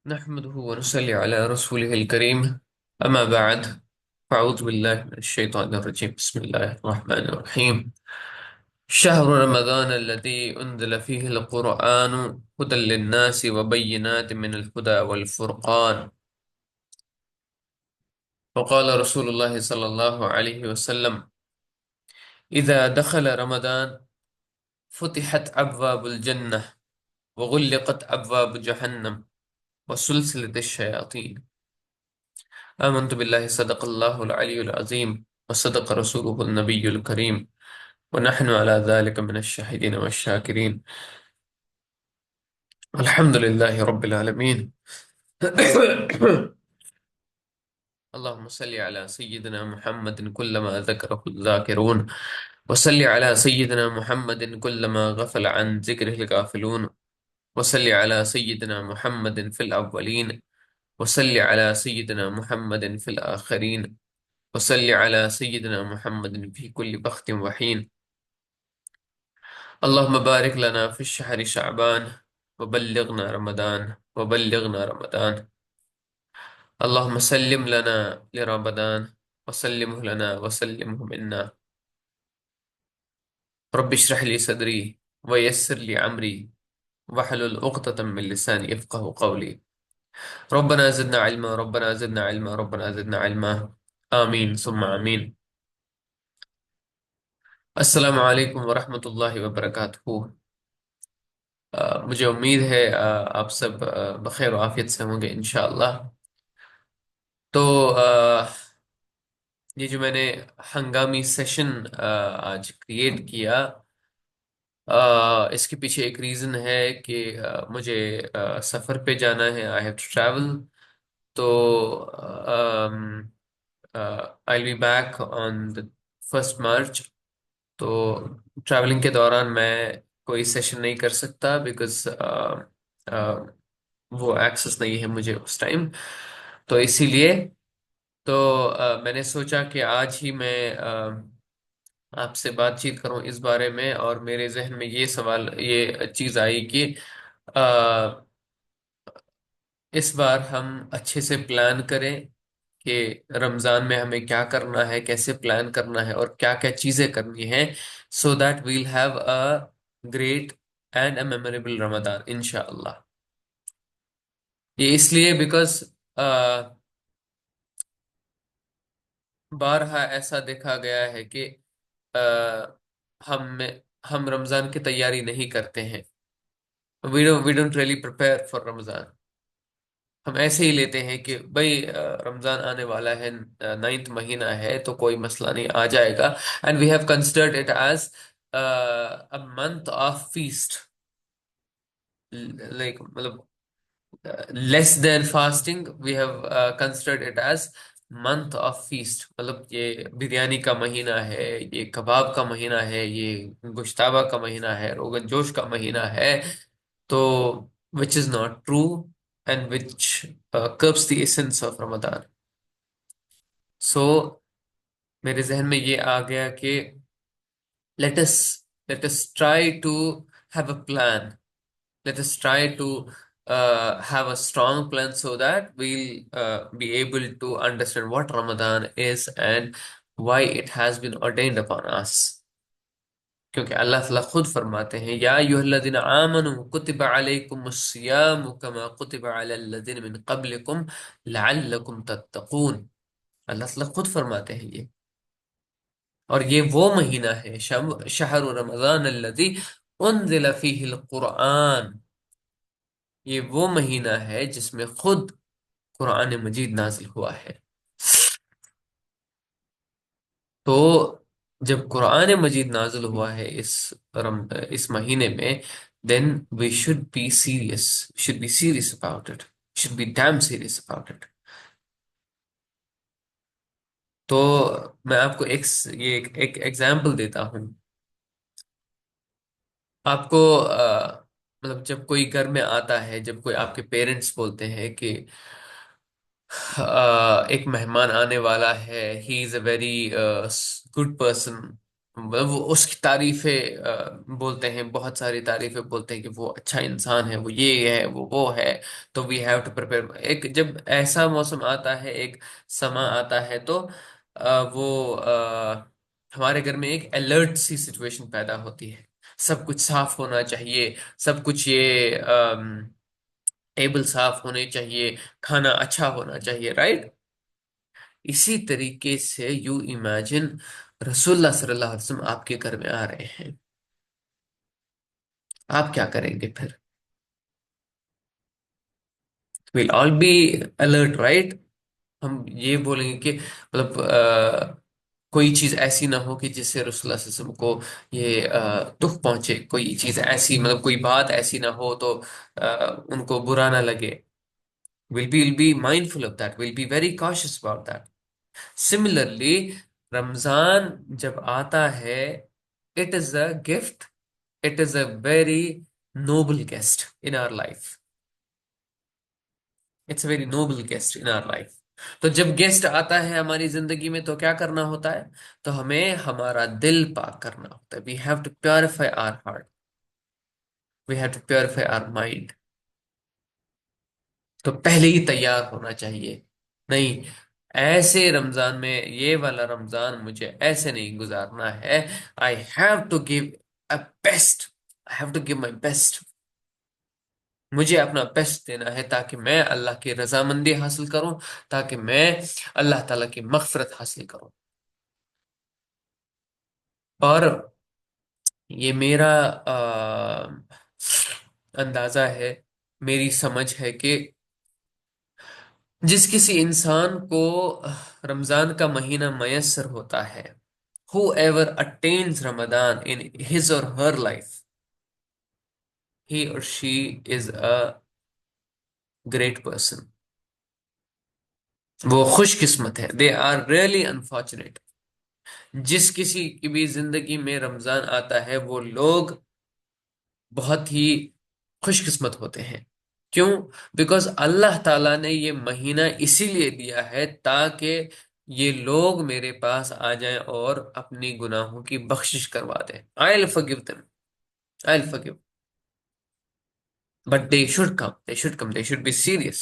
نحمده ونصلي على رسوله الكريم. أما بعد، فأعوذ بالله من الشيطان الرجيم. بسم الله الرحمن الرحيم. شهر رمضان الذي أنزل فيه القرآن هدى للناس وبينات من الهدى والفرقان. وقال رسول الله صلى الله عليه وسلم: إذا دخل رمضان فتحت أبواب الجنة وغلقت أبواب جهنم وسلسلة الشياطين. آمنت بالله صدق الله العلي العظيم وصدق رسوله النبي الكريم ونحن على ذلك من الشاهدين والشاكرين. الحمد لله رب العالمين. اللهم صل على سيدنا محمد كلما ذكره الذاكرون، وصل على سيدنا محمد كلما غفل عن ذكره الغافلون، وصل على سيدنا محمد في الأولين، وصل على سيدنا محمد في الآخرين، وصل على سيدنا محمد في كل وقت وحين. اللهم بارك لنا في الشهر شعبان وبلغنا رمضان وبلغنا رمضان. اللهم سلم لنا لرمضان وسلمه لنا وسلمه منا. رب اشرح لي صدري ويسر لي أمري واحلل عقدة من لساني يفقه قولي. ربنا زدنا علما، ربنا زدنا علما، ربنا زدنا علما. آمين ثم آمين. السلام علیکم ورحمۃ اللہ وبرکاتہ۔ مجھے امید ہے آپ سب بخیر و عافیت سے ہوں گے انشاءاللہ۔ تو یہ جو میں نے ہنگامی سیشن آج کریٹ کیا، اس کے پیچھے ایک ریزن ہے کہ مجھے سفر پہ جانا ہے، آئی ہیو ٹو ٹریول۔ تو I be back on the 1 March. تو ٹریولنگ کے دوران میں کوئی سیشن نہیں کر سکتا بیکاز وہ ایکسس نہیں ہے مجھے اس ٹائم۔ تو اسی لیے تو میں نے سوچا کہ آج ہی میں آپ سے بات چیت کروں اس بارے میں، اور میرے ذہن میں یہ چیز آئی کہ آ، اس بار ہم اچھے سے پلان کریں کہ رمضان میں ہمیں کیا کرنا ہے، کیسے پلان کرنا ہے، اور کیا کیا چیزیں کرنی ہیں، so that will have a great and a memorable Ramzan انشاءاللہ۔ یہ اس لیے بیکاز بارہا ایسا دیکھا گیا ہے کہ آ، ہم ہم رمضان کی تیاری نہیں کرتے ہیں۔ We don't really prepare for Ramzan. ہم ایسے ہی لیتے ہیں کہ بھائی رمضان آنے والا ہے، 9th مہینہ ہے تو کوئی مسئلہ نہیں، آ جائے گا۔ And we have considered it as a month of feast, like مطلب less then fasting, we have considered it as month of feast. مطلب یہ بریانی کا مہینہ ہے، یہ کباب کا مہینہ ہے، یہ گشتابہ کا مہینہ ہے، روغن جوش کا مہینہ ہے۔ تو which is not true and which curbs the essence of Ramadan. So میرے ذہن میں یہ آ گیا کہ let us let us try to have a plan. Let us try to have a strong plan so that we'll be able to understand what Ramadan is and why it has been ordained upon us. کیونکہ اللہ تعالیٰ خود فرماتے ہیں یا ایھا الذین آمنوا کتب علیکم الصیام کما کتب علی الذین من قبلکم لعلکم تتقون۔ اللہ تعالیٰ خود فرماتے ہیں یہ، اور یہ وہ مہینہ ہے شہر رمضان الذی انزل فیہ القرآن، یہ وہ مہینہ ہے جس میں خود قرآن مجید نازل ہوا ہے۔ تو جب قرآن مجید نازل ہوا ہے اس مہینے میں، then we should be serious. We should be serious about it. We should be damn serious about it. تو میں آپ کو ایک ایگزامپل دیتا ہوں۔ آپ کو مطلب جب کوئی گھر میں آتا ہے، جب کوئی آپ کے پیرنٹس بولتے ہیں کہ ایک مہمان آنے والا ہے، ہی از اے ویری گڈ پرسن، وہ اس کی تعریفیں بولتے ہیں، بہت ساری تعریفیں بولتے ہیں کہ وہ اچھا انسان ہے، وہ یہ ہے، وہ ہے. تو وی ہیو ٹو پریپیئر. ایک جب ایسا موسم آتا ہے، ایک سما آتا ہے، تو وہ ہمارے گھر میں ایک الرٹ سی سچویشن پیدا ہوتی ہے. سب کچھ صاف ہونا چاہیے، سب کچھ یہ ٹیبل صاف ہونے چاہیے، کھانا اچھا ہونا چاہیے، رائٹ؟ اسی طریقے سے یو امیجن رسول اللہ صلی اللہ علیہ وسلم آپ کے گھر میں آ رہے ہیں، آپ کیا کریں گے پھر؟ we'll all be alert, right؟ ہم یہ بولیں گے کہ مطلب کوئی چیز ایسی نہ ہو کہ جس سے رسول اللہ صلی اللہ علیہ وسلم کو یہ دکھ پہنچے، کوئی چیز ایسی، مطلب کوئی بات ایسی نہ ہو تو ان کو برا نہ لگے. we'll be mindful of that, we'll be very cautious about that. Similarly, رمضان جب آتا ہے، it is a gift, it is a very noble guest in our life. It's a very noble guest in our life. تو جب guest آتا ہے ہماری زندگی میں تو کیا کرنا ہوتا ہے؟ تو ہمیں ہمارا دل پاک کرنا ہوتا ہے. We have to purify our heart. We have to purify our mind. تو پہلے ہی تیار ہونا چاہیے. نہیں، ایسے رمضان میں، یہ والا رمضان مجھے ایسے نہیں گزارنا ہے. I have to give a best. I have to give my best. مجھے اپنا بیسٹ دینا ہے تاکہ میں اللہ کی رضامندی حاصل کروں، تاکہ میں اللہ تعالیٰ کی مغفرت حاصل کروں. اور یہ میرا اندازہ ہے، میری سمجھ ہے کہ جس کسی انسان کو رمضان کا مہینہ میسر ہوتا ہے، whoever attains Ramadan in his or her life, he or she is a great person. وہ خوش قسمت ہے. they are really unfortunate. جس کسی کی بھی زندگی میں رمضان آتا ہے وہ لوگ بہت ہی خوش قسمت ہوتے ہیں. کیوں؟ بیکاز اللہ تعالیٰ نے یہ مہینہ اسی لیے دیا ہے تاکہ یہ لوگ میرے پاس آ جائیں اور اپنی گناہوں کی بخشش کروا دیں. I'll forgive them. I'll forgive. But they should come. They should come. They should be serious.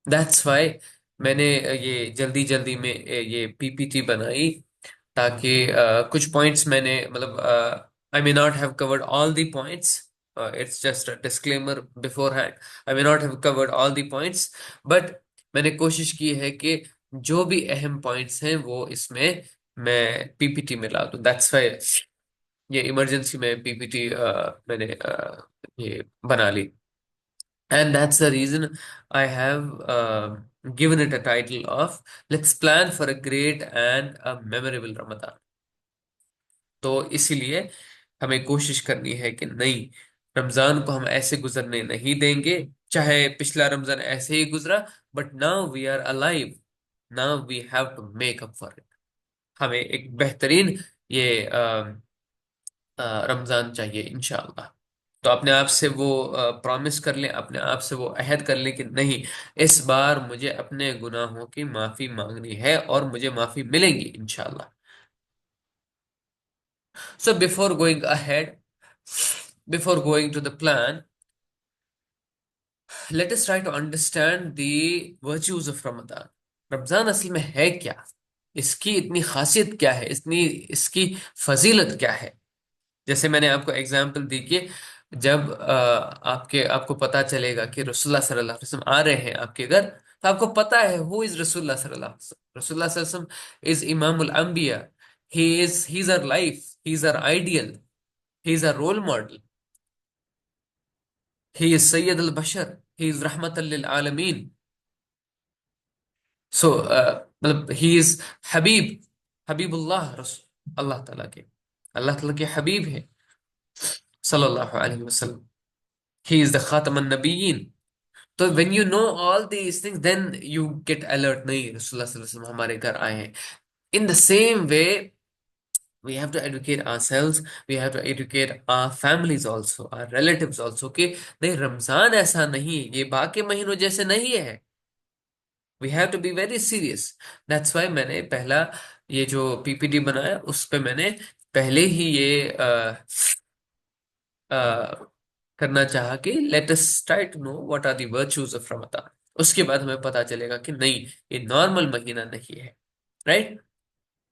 That's why میں نے یہ جلدی جلدی میں یہ پی پی ٹی بنائی، تاکہ کچھ پوائنٹس میں نے مطلب I may not have covered all the points. It's just a disclaimer beforehand. I may not have covered all the points, but میں نے کوشش کی ہے کہ جو بھی اہم پوائنٹس ہیں وہ اس میں پی پی ٹی میں لا دوں. That's why یہ ایمرجنسی میں پی پی ٹی میں نے یہ بنا لی. And that's the reason I have given it a title of Let's Plan for a Great and a Memorable Ramadan. تو اسی لیے ہمیں کوشش کرنی ہے کہ نہیں، رمضان کو ہم ایسے گزرنے نہیں دیں گے. چاہے پچھلا رمضان ایسے ہی گزرا، but now we are alive. Now we have to make up for it. ہمیں ایک بہترین یہ رمضان چاہیے انشاءاللہ. تو اپنے آپ سے وہ پرامس کر لیں، اپنے آپ سے وہ عہد کر لیں کہ نہیں، اس بار مجھے اپنے گناہوں کی معافی مانگنی ہے اور مجھے معافی ملے گی انشاءاللہ. So before going ahead, before going to the plan, let us try to understand the virtues of Ramadan. رمضان اصل میں ہے کیا؟ اس کی اتنی خاصیت کیا ہے؟ اس کی فضیلت کیا ہے؟ جیسے میں نے آپ کو ایگزامپل دی کہ جب آپ کو پتا چلے گا کہ رسول اللہ صلی اللہ علیہ وسلم آ رہے ہیں آپ کے گھر، تو آپ کو پتا ہے ہو از رسول اللہ صلی اللہ علیہ وسلم. رسول اللہ صلی اللہ علیہ وسلم از امام الانبیاء. He is our life. He is our ideal. He is our role model. He is Sayyid al-Bashar. He is Rahmatan lil Alameen. So مطلب he is حبیب اللہ، رسول اللہ تعالیٰ کے، اللہ تعالیٰ کے حبیب ہیں صلی اللہ علیہ وسلم. He is the خاتم النبیین. تو when you know all these things, then you get alert. نہیں، رسول اللہ صلی اللہ علیہ وسلم ہمارے گھر آئے ہیں. In the same way, we have to educate ourselves, we have to educate our families also, our relatives also کہ نہیں، رمضان ایسا نہیں، یہ باقی مہینوں جیسے نہیں ہے. We have to be very serious. That's why میں نے پہلا یہ جو پی پی ٹی بنایا اس پہ میں نے پہلے ہی یہ آ، کرنا چاہا کہ let us try to know what are the virtues of Ramzan. اس کے بعد ہمیں پتا چلے گا کہ نہیں، یہ نارمل مہینہ نہیں ہے. رائٹ؟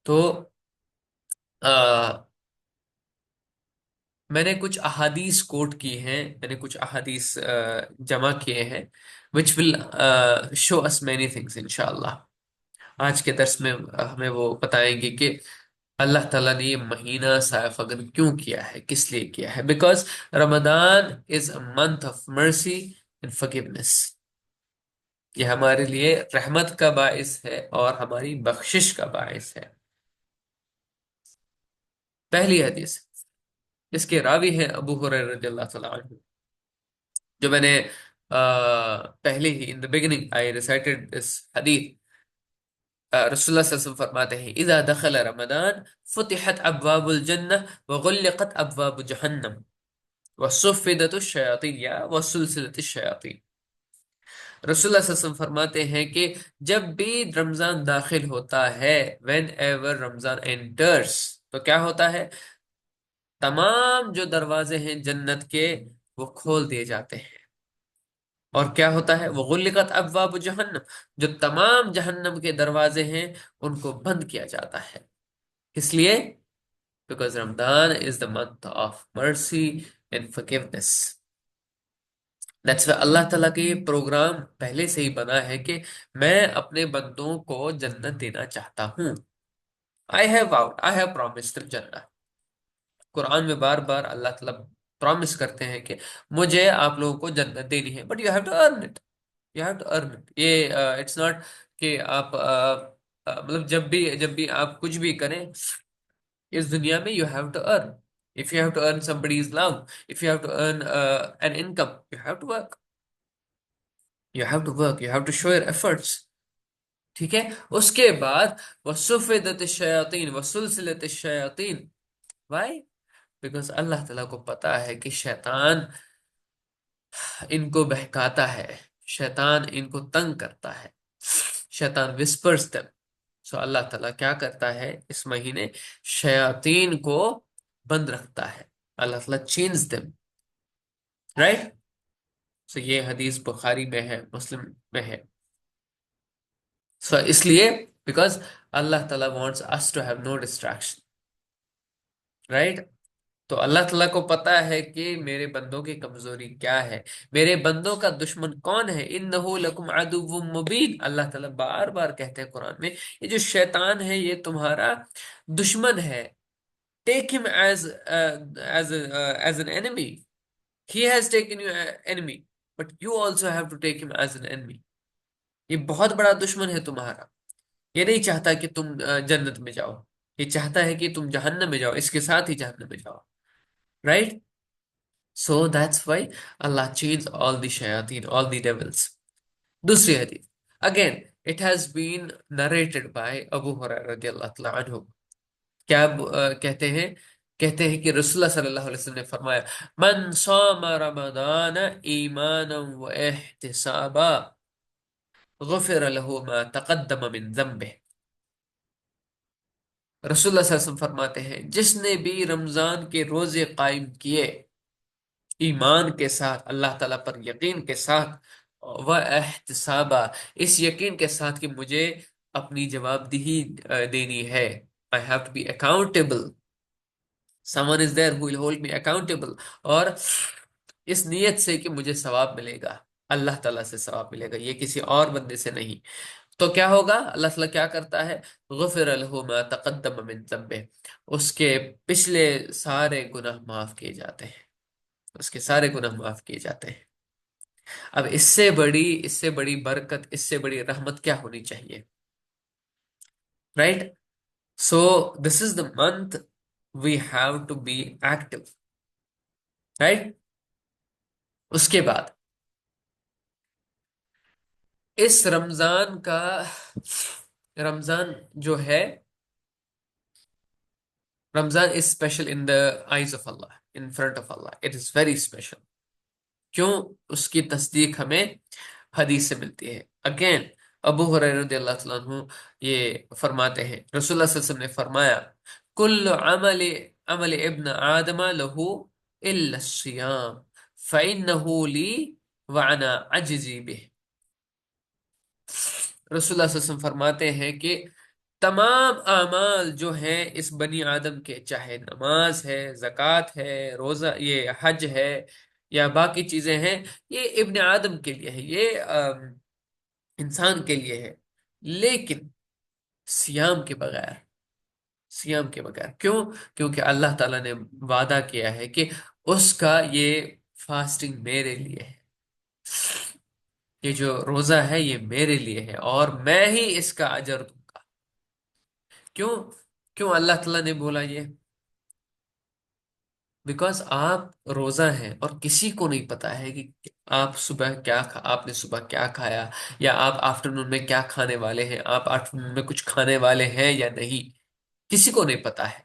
تو میں نے کچھ احادیث کوٹ کی ہیں، میں نے کچھ احادیث جمع کیے ہیں which will show us many things انشاءاللہ. آج کے درس میں ہمیں وہ بتائیں گے کہ اللہ تعالیٰ نے یہ مہینہ سایہ فگن کیوں کیا ہے، کس لیے کیا ہے. Because Ramzan is a month of mercy and forgiveness. یہ ہمارے لیے رحمت کا باعث ہے اور ہماری بخشش کا باعث ہے. پہلی حدیث اس کے راوی ہیں ابو ہریرہ رضی اللہ تعالیٰ عنہ، جو میں نے پہلے ہی in the beginning I recited this hadith. رسول اللہ صلی اللہ علیہ وسلم فرماتے ہیں اذا دخل رمضان فتحت ابواب الجنہ وغلقت ابواب جہنم وصفدت الشیاطین یا وسلسلت الشیاطین. رسول اللہ صلی اللہ علیہ وسلم فرماتے ہیں کہ جب بھی رمضان داخل ہوتا ہے، وین ایور رمضان انٹرس، تو کیا ہوتا ہے؟ تمام جو دروازے ہیں جنت کے وہ کھول دیے جاتے ہیں. اور کیا ہوتا ہے؟ وہ غلقت ابواب جہنم، جو تمام جہنم کے دروازے ہیں ان کو بند کیا جاتا ہے. اس لیے because Ramzan is the month of mercy and forgiveness. That's why Allah تعالیٰ کے یہ پروگرام پہلے سے ہی بنا ہے کہ میں اپنے بندوں کو جنت دینا چاہتا ہوں. I have vowed, I have promised them جنت. قرآن میں بار بار اللہ تعالیٰ پرومس کرتے ہیں کہ مجھے آپ لوگوں کو جنت دینی ہے، but you have to earn it. You have to earn it. یہ اٹس ناٹ کہ آپ مطلب جب بھی آپ کچھ بھی کریں اس دنیا میں you have to earn. If you have to earn somebody's love, if you have to earn an income, you have to work. You have to work. You have to show your efforts. ٹھیک ہے؟ اس کے بعد وَصُفِّدَتِ الشَّيَاطِينُ وَسُلْسِلَتِ الشَّيَاطِينُ. Why? Because اللہ تعالیٰ کو پتا ہے کہ شیطان ان کو بہکاتا ہے، شیطان ان کو تنگ کرتا ہے، شیطان وسپرز them. سو اللہ تعالیٰ کیا کرتا ہے اس مہینے؟ شیاطین کو بند رکھتا ہے. اللہ تعالیٰ چینز them. رائٹ؟ سو یہ حدیث بخاری میں ہے، مسلم میں ہے. سو اس لیے بیکاز اللہ تعالیٰ wants us to have no distraction. Right? تو اللہ تعالیٰ کو پتا ہے کہ میرے بندوں کی کمزوری کیا ہے، میرے بندوں کا دشمن کون ہے. انہو لکم عدو مبین. اللہ تعالیٰ بار بار کہتے ہیں قرآن میں یہ جو شیطان ہے یہ تمہارا دشمن ہے. ٹیک him as an enemy. He has taken you enemy, but you also have to take him as an enemy. یہ بہت بڑا دشمن ہے تمہارا. یہ نہیں چاہتا کہ تم جنت میں جاؤ، یہ چاہتا ہے کہ تم جہنم میں جاؤ، اس کے ساتھ ہی جہنم میں جاؤ. Right? So that's why Allah chains all the شیاطین، آل دی ڈیولز. دوسری حدیث again it has been narrated by Abu Hurairah رضی اللہ تعالیٰ عنہ. کیا کہتے ہیں کہ رسول اللہ صلی اللہ علیہ وسلم نے فرمایا من صام رمضان ایمانا و احتسابا غفر له ما تقدم من ذنبه. رسول اللہ صلی اللہ علیہ وسلم فرماتے ہیں جس نے بھی رمضان کے روزے قائم کیے ایمان کے ساتھ، اللہ تعالیٰ پر یقین کے ساتھ، و احتسابا، اس یقین کے ساتھ کہ مجھے اپنی جواب دہی دینی ہے. I have to be accountable. Someone is there who will hold me accountable. اور اس نیت سے کہ مجھے ثواب ملے گا، اللہ تعالیٰ سے ثواب ملے گا، یہ کسی اور بندے سے نہیں. تو کیا ہوگا؟ اللہ تعالیٰ کیا کرتا ہے؟ غفر له ما تقدم من ذنبه. اس کے پچھلے سارے گناہ معاف کیے جاتے ہیں، اس کے سارے گناہ معاف کیے جاتے ہیں. اب اس سے بڑی برکت، اس سے بڑی رحمت کیا ہونی چاہیے؟ Right? So this is the month we have to be active. Right? اس کے بعد اس رمضان جو ہے، Ramzan is special in the eyes of Allah, in front of Allah. It is very special. کیوں؟ اس کی تصدیق ہمیں حدیث سے ملتی ہے. اگین ابو ہریرہ رضی اللہ تعالیٰ عنہ یہ فرماتے ہیں رسول اللہ صلی اللہ علیہ وسلم نے فرمایا کل عمل ابن آدم لہو الا الصیام فإنہ لی وانا عجزی بہ۔ رسول اللہ صلی اللہ علیہ وسلم فرماتے ہیں کہ تمام اعمال جو ہیں اس بنی آدم کے، چاہے نماز ہے، زکوٰۃ ہے، روزہ، یہ حج ہے یا باقی چیزیں ہیں، یہ ابن آدم کے لیے ہے، یہ انسان کے لیے ہے، لیکن سیام کے بغیر، سیام کے بغیر کیوں؟ کیونکہ اللہ تعالیٰ نے وعدہ کیا ہے کہ اس کا یہ فاسٹنگ میرے لیے ہے، یہ جو روزہ ہے یہ میرے لیے ہے اور میں ہی اس کا اجر دوں گا۔ کیوں؟ کیوں اللہ تعالیٰ نے بولا یہ؟ بیکاز آپ روزہ ہیں اور کسی کو نہیں پتا ہے کہ آپ صبح آپ نے صبح کیا کھایا، یا آپ آفٹرنون میں کیا کھانے والے ہیں، آپ آفٹرنون میں کچھ کھانے والے ہیں یا نہیں، کسی کو نہیں پتا ہے۔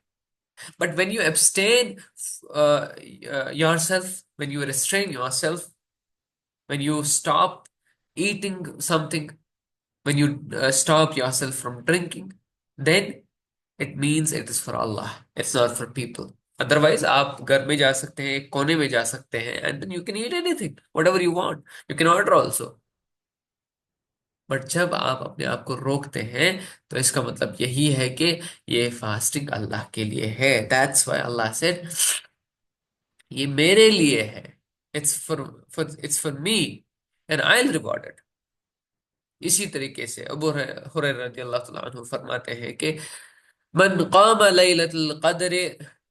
But when you abstain yourself, when you restrain yourself, when you stop eating something, when you stop yourself from drinking, then it means it is for Allah, it's not for people. Otherwise آپ گھر میں جا سکتے ہیں، ایک کونے میں جا سکتے ہیں and then you can eat anything whatever you want, you can order also. But جب آپ اپنے آپ کو روکتے ہیں تو اس کا مطلب یہی ہے کہ یہ فاسٹنگ اللہ کے لیے ہے. That's why Allah said یہ میرے لیے ہے، it's for me and I'll reward it. اسی طریقے سے ابو ہریرہ رضی اللہ تعالیٰ عنہ فرماتے ہیں کہ من قام لیلۃ القدر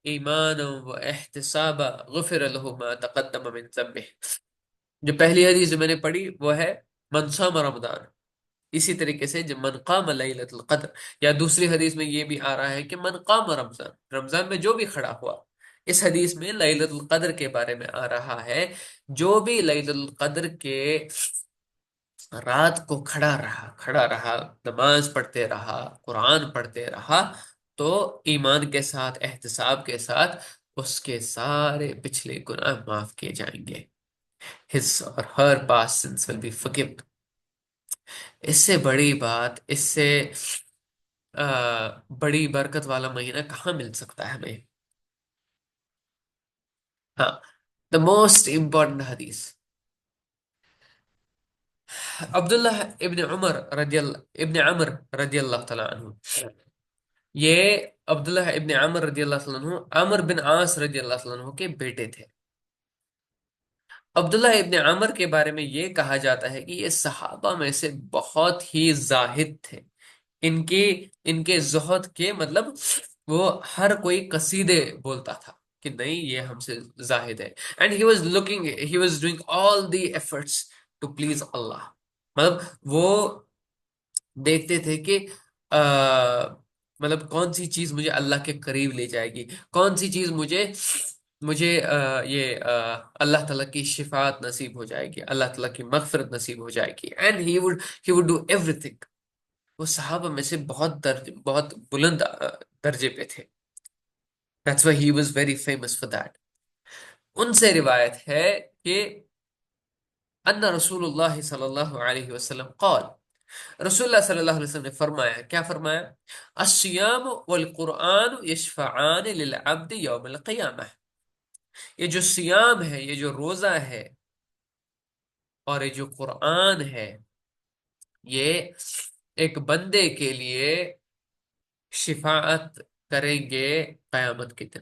ایمانا و احتسابا غفر له ما تقدم من ذنبه۔ جو پہلی حدیث جو میں نے پڑھی وہ ہے من صام رمضان، اسی طریقے سے جب من قام لیلۃ القدر، یا دوسری حدیث میں یہ بھی آ رہا ہے کہ من قام رمضان، رمضان میں جو بھی کھڑا ہوا۔ اس حدیث میں لیلۃ القدر کے بارے میں آ رہا ہے جو بھی لیلۃ القدر کے رات کو کھڑا رہا، نماز پڑھتے رہا، قرآن پڑھتے رہا، تو ایمان کے ساتھ، احتساب کے ساتھ اس کے سارے پچھلے گناہ معاف کیے جائیں گے. His or her past sins will be forgiven. اس سے بڑی بات، اس سے بڑی برکت والا مہینہ کہاں مل سکتا ہے ہمیں؟ ہاں، the most important حدیث عبداللہ ابن عمر رضی اللہ تعالیٰ عنہ، یہ عبداللہ ابن عمر رضی اللہ تعالیٰ عنہ عمر بن عاص رضی اللہ تعالیٰ عنہ کے بیٹے تھے. عبداللہ ابن عمر کے بارے میں یہ کہا جاتا ہے کہ یہ صحابہ میں سے بہت ہی زاہد تھے. ان کے زہد کے مطلب وہ ہر کوئی قصیدے بولتا تھا کہ نہیں یہ ہم سے زاہد ہے. And he was doing all the efforts to please Allah. مطلب وہ دیکھتے تھے کہ مطلب کون سی چیز مجھے اللہ کے قریب لے جائے گی، کون سی چیز مجھے یہ اللہ تعالیٰ کی شفاعت نصیب ہو جائے گی، اللہ تعالیٰ کی مغفرت نصیب ہو جائے گی. And he would do every thing. وہ صحابہ میں سے بہت بلند درجے پہ تھے. That's why he was very famous for that. ان سے روایت ہے کہ ان رسول اللہ صلی اللہ علیہ وسلم قال، رسول اللہ صلی اللہ علیہ وسلم نے فرمایا، کیا فرمایا؟ الصیام والقرآن یشفعان للعبد یوم القیامہ. یہ جو سیام ہے، یہ جو روزہ ہے اور یہ جو قرآن ہے، یہ ایک بندے کے لیے شفاعت کریں گے قیامت کے دن.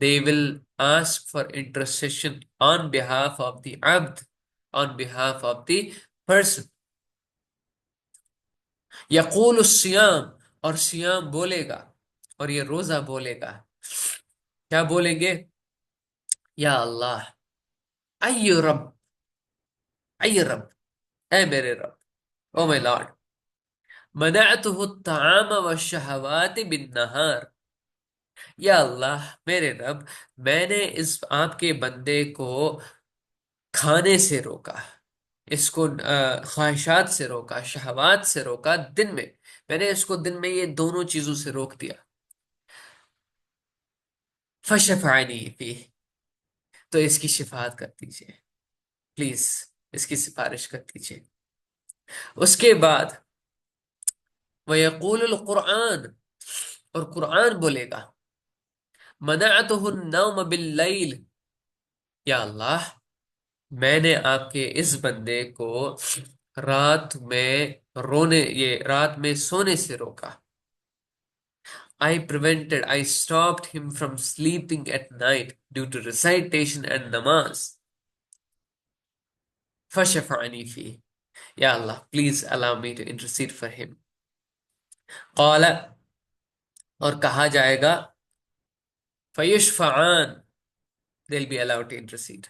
They will ask for intercession on behalf of the abd, on behalf of the person. یقول الصیام، اور سیام بولے گا، اور یہ روزہ بولے گا. کیا بولیں گے؟ یا اللہ، ای رب، ای رب، اے میرے رب، او مائی لارڈ، منعته الطعام والشہوات بالنہار. یا اللہ میرے رب، میں نے اس آپ کے بندے کو کھانے سے روکا، اس کو خواہشات سے روکا، شہوات سے روکا دن میں نے اس کو دن میں یہ دونوں چیزوں سے روک دیا. فشفعنی فیہ، تو اس کی شفاعت کر دیجئے، پلیز اس کی سفارش کر دیجئے. اس کے بعد وَيَقُولُ القرآن، اور قرآن بولے گا مَنَعْتُهُ النَّوْمَ بِاللَّيْلِ، یا اللہ میں نے آپ کے اس بندے کو رات میں رات میں سونے سے روکا. I stopped him from sleeping at night due to recitation and namaz. فَشَفَعَنِي فِيهِ. Ya Allah, please allow me to intercede for him. قال، اور کہا جائے گا فَيُشْفَعَانِ، they'll be allowed to intercede.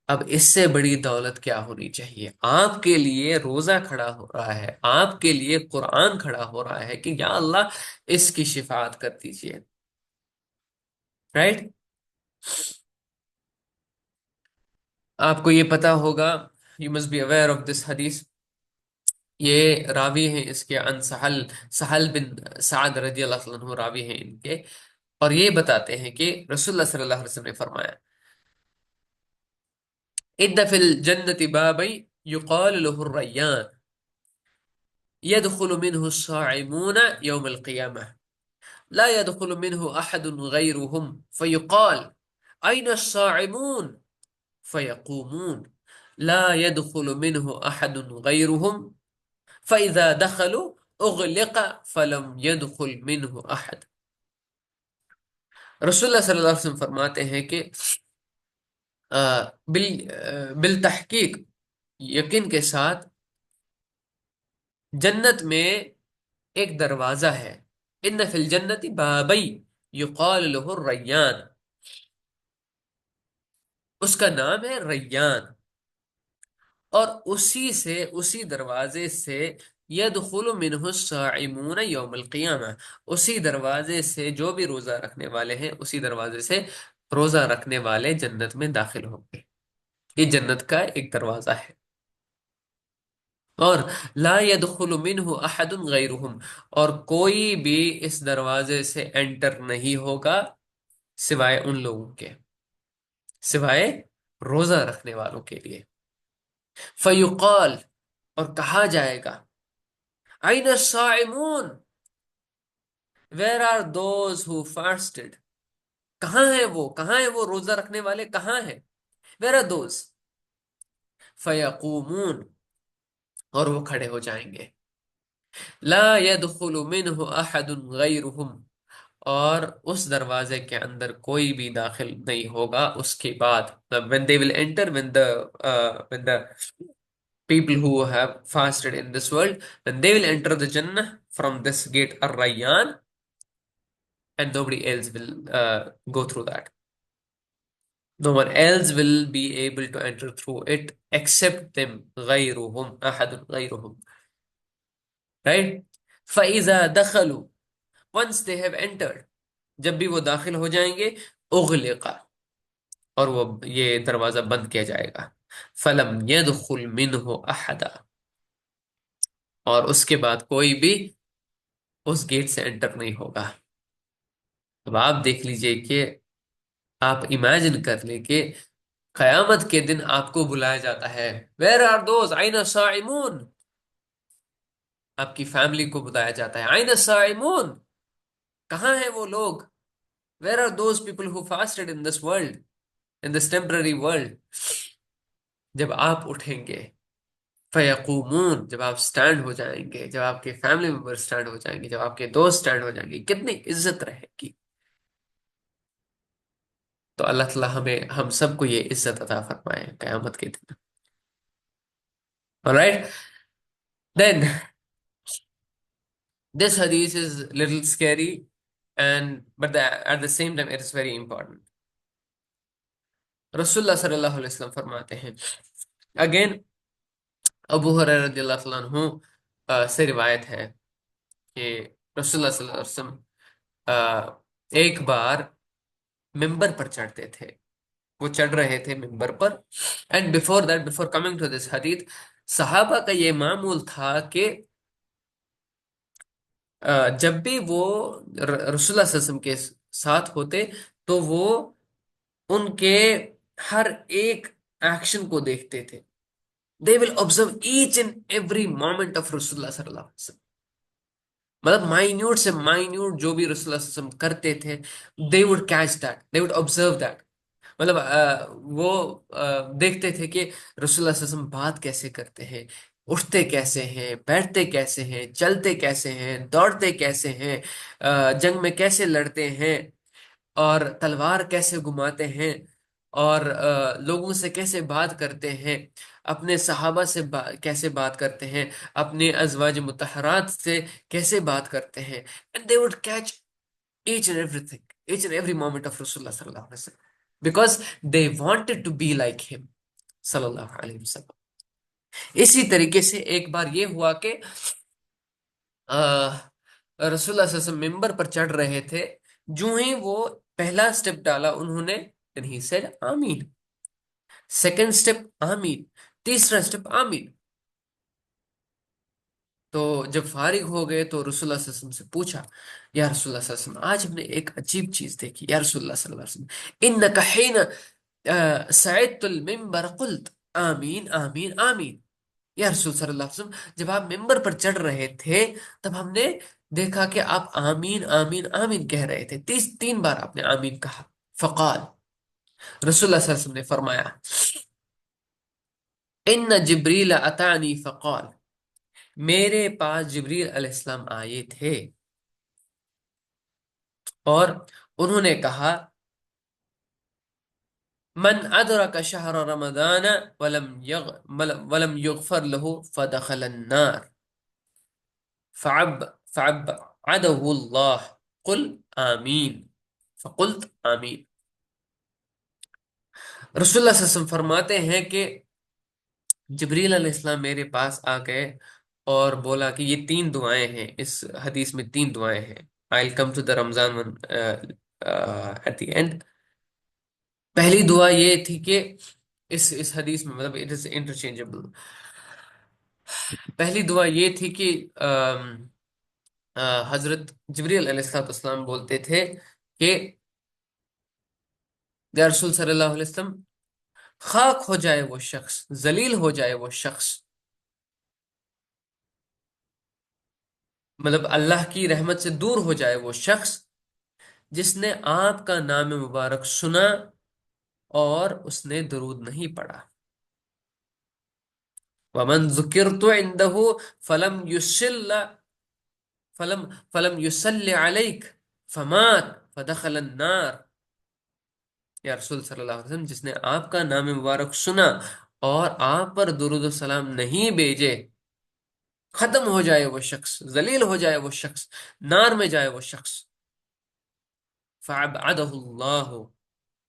اب اس سے بڑی دولت کیا ہونی چاہیے؟ آپ کے لیے روزہ کھڑا ہو رہا ہے، آپ کے لیے قرآن کھڑا ہو رہا ہے کہ یا اللہ اس کی شفاعت کر دیجئے. رائٹ؟ آپ کو یہ پتا ہوگا، you must be aware of this حدیث. یہ راوی ہیں اس کے عن سہل بن سعد رضی اللہ عنہ راوی ہیں ان کے، اور یہ بتاتے ہیں کہ رسول اللہ صلی اللہ علیہ وسلم نے فرمایا ان فی الجنة بابا یقال له الریان يدخل منه الصاعمون يوم القيامة لا يدخل منه أحد غيرهم فيقال أين الصاعمون فيقومون لا يدخل منه أحد غيرهم فإذا دخلوا أغلق فلم يدخل منه أحد. رسول اللہ صلی اللہ علیہ وسلم فرماتے ہیں کہ بالتحقیق، یقین کے ساتھ، جنت میں ایک دروازہ ہے. ان فی الجنت بابی یقال له الریان، اس کا نام ہے ریان، اور اسی دروازے سے یدخل منہ الصائمون یوم القیامہ، اسی دروازے سے جو بھی روزہ رکھنے والے ہیں اسی دروازے سے روزہ رکھنے والے جنت میں داخل ہوں گے. یہ جنت کا ایک دروازہ ہے. اور لا يدخل منہ احد غیرہم، اور کوئی بھی اس دروازے سے انٹر نہیں ہوگا سوائے ان لوگوں کے، سوائے روزہ رکھنے والوں کے لیے. فیقال، اور کہا جائے گا N الصائمون، where are those who fasted، کہاں ہیں وہ روزہ رکھنے والے کہاں ہیں؟ where are those؟ فیقومون، اور وہ کھڑے ہو جائیں گے. لا يدخل منه احد غیرهم، اور اس دروازے کے اندر کوئی بھی داخل نہیں ہوگا اس کے بعد. when they will enter when the people who have fasted in this world, when they will enter the Jannah from this gate Ar-Rayyan, and nobody else will go through that. No one else will be able to enter through it except them. غيرهم أحد غيرهم. Right? فَإِذَا دَخَلُوا، once they have entered، جب بھی وہ داخل ہو جائیں گے، اغلق، اور وہ یہ دروازہ بند کیا جائے گا. فَلَمْ يَدْخُلْ مِنْهُ أَحَدًا، اور اس کے بعد کوئی بھی اس گیٹ سے انٹر نہیں ہوگا. اب آپ دیکھ لیجئے کہ آپ امیجن کر لیں کہ قیامت کے دن آپ کو بلایا جاتا ہے where are those أين الصائمون، آپ کی فیملی کو بلایا جاتا ہے أين الصائمون، کہاں ہیں وہ لوگ؟ where are those people who fasted in this world, in this temporary world؟ جب آپ اٹھیں گے، فیقومون، جب آپ سٹینڈ ہو جائیں گے، جب آپ کے فیملی ممبر سٹینڈ ہو جائیں گے، جب آپ کے دوست سٹینڈ ہو جائیں گے، کتنی عزت رہے گی. تو اللہ تعالیٰ ہم سب کو یہ عزت عطا فرمائے قیامت کے دن. alright، then this hadith is little scary but at the same time it is very important. رسول اللہ صلی اللہ علیہ وسلم فرماتے ہیں، again ابو ہریرہ رضی اللہ عنہ سے روایت ہے کہ رسول اللہ صلی اللہ علیہ وسلم ایک بار ممبر پر چڑھتے تھے، وہ چڑھ رہے تھے ممبر پر. And before coming to this hadith، صحابہ کا یہ معمول تھا کہ جب بھی وہ رسول اللہ صلی اللہ علیہ وسلم کے ساتھ ہوتے تو وہ ان کے ہر ایک ایکشن کو دیکھتے تھے، they will observe each and every moment of Rasulullah sallallahu alaihi wasallam. مطلب مائنیوٹ سے مائنیوٹ جو بھی رسول اللہ صلی اللہ علیہ وسلم کرتے تھے، they would catch that, they would observe that. مطلب وہ دیکھتے تھے کہ رسول اللہ صلی اللہ علیہ وسلم بات کیسے کرتے ہیں، اٹھتے کیسے ہیں، بیٹھتے کیسے ہیں، چلتے کیسے ہیں، دوڑتے کیسے ہیں، جنگ میں کیسے لڑتے ہیں، اور تلوار کیسے گھماتے ہیں، اور لوگوں سے کیسے بات کرتے ہیں، اپنے صحابہ سے کیسے بات کرتے ہیں، اپنے ازواج مطہرات سے کیسے بات کرتے ہیں. and they would catch each and everything, each and every moment of Rasulullah sallallahu alaihi wasallam, because they wanted to be like him sallallahu alaihi wasallam. اسی طریقے سے ایک بار یہ ہوا کہ رسول اللہ صلی اللہ علیہ وسلم ممبر پر چڑھ رہے تھے، جو ہی وہ پہلا سٹیپ ڈالا انہوں نے، then he said آمین، سیکنڈ سٹیپ آمین، تیسرا سٹیپ آمین. تو جب فارغ ہو گئے تو رسول اللہ صلی اللہ علیہ وسلم سے پوچھا، یا رسول اللہ صلی اللہ علیہ وسلم آج ہم نے ایک عجیب چیز دیکھی، یا رسول اللہ صلی اللہ علیہ وسلم انک حین سعدت المنبر قلت آمین آمین آمین. یا رسول صلی اللہ علیہ وسلم جب آپ ممبر پر چڑھ رہے تھے تب ہم نے دیکھا کہ آپ آمین آمین آمین کہہ رہے تھے، تین بار آپ نے آمین کہا. فقال، رسول اللہ صلی اللہ علیہ وسلم نے فرمایا، ان جبریل اتانی فقال، میرے پاس جبریل علیہ السلام آئے تھے اور انہوں نے کہا، من ادرک شہر رمضان ولم یغفر له فدخل النار فعبده اللہ قل آمین. فقلت آمین. رسول اللہ صلی اللہ علیہ وسلم فرماتے ہیں کہ جبریل علیہ السلام میرے پاس آ گئے اور بولا کہ یہ تین دعائیں ہیں، اس حدیث میں تین دعائیں ہیں. I'll come to the Ramzan one at the end. پہلی دعا یہ تھی کہ اس حدیث میں مطلب it is interchangeable. پہلی دعا یہ تھی کہ حضرت جبریل علیہ السلام بولتے تھے کہ یا رسول صلی اللہ علیہ وسلم، خاک ہو جائے وہ شخص، ذلیل ہو جائے وہ شخص، مطلب اللہ کی رحمت سے دور ہو جائے وہ شخص جس نے آپ کا نام مبارک سنا اور اس نے درود نہیں پڑھا. وَمَنْ ذُكِرْتُ عِنْدَهُ فَلَمْ يُسَلِّ عَلَيْكَ فَمَاتَ فَدَخَلَ النَّارِ. یا رسول صلی اللہ علیہ وسلم، جس نے آپ کا نام مبارک سنا اور آپ پر درود و سلام نہیں بھیجے، ختم ہو جائے وہ شخص، ذلیل ہو جائے وہ شخص، نار میں جائے وہ شخص. فَعَبْعَدَهُ اللَّهُ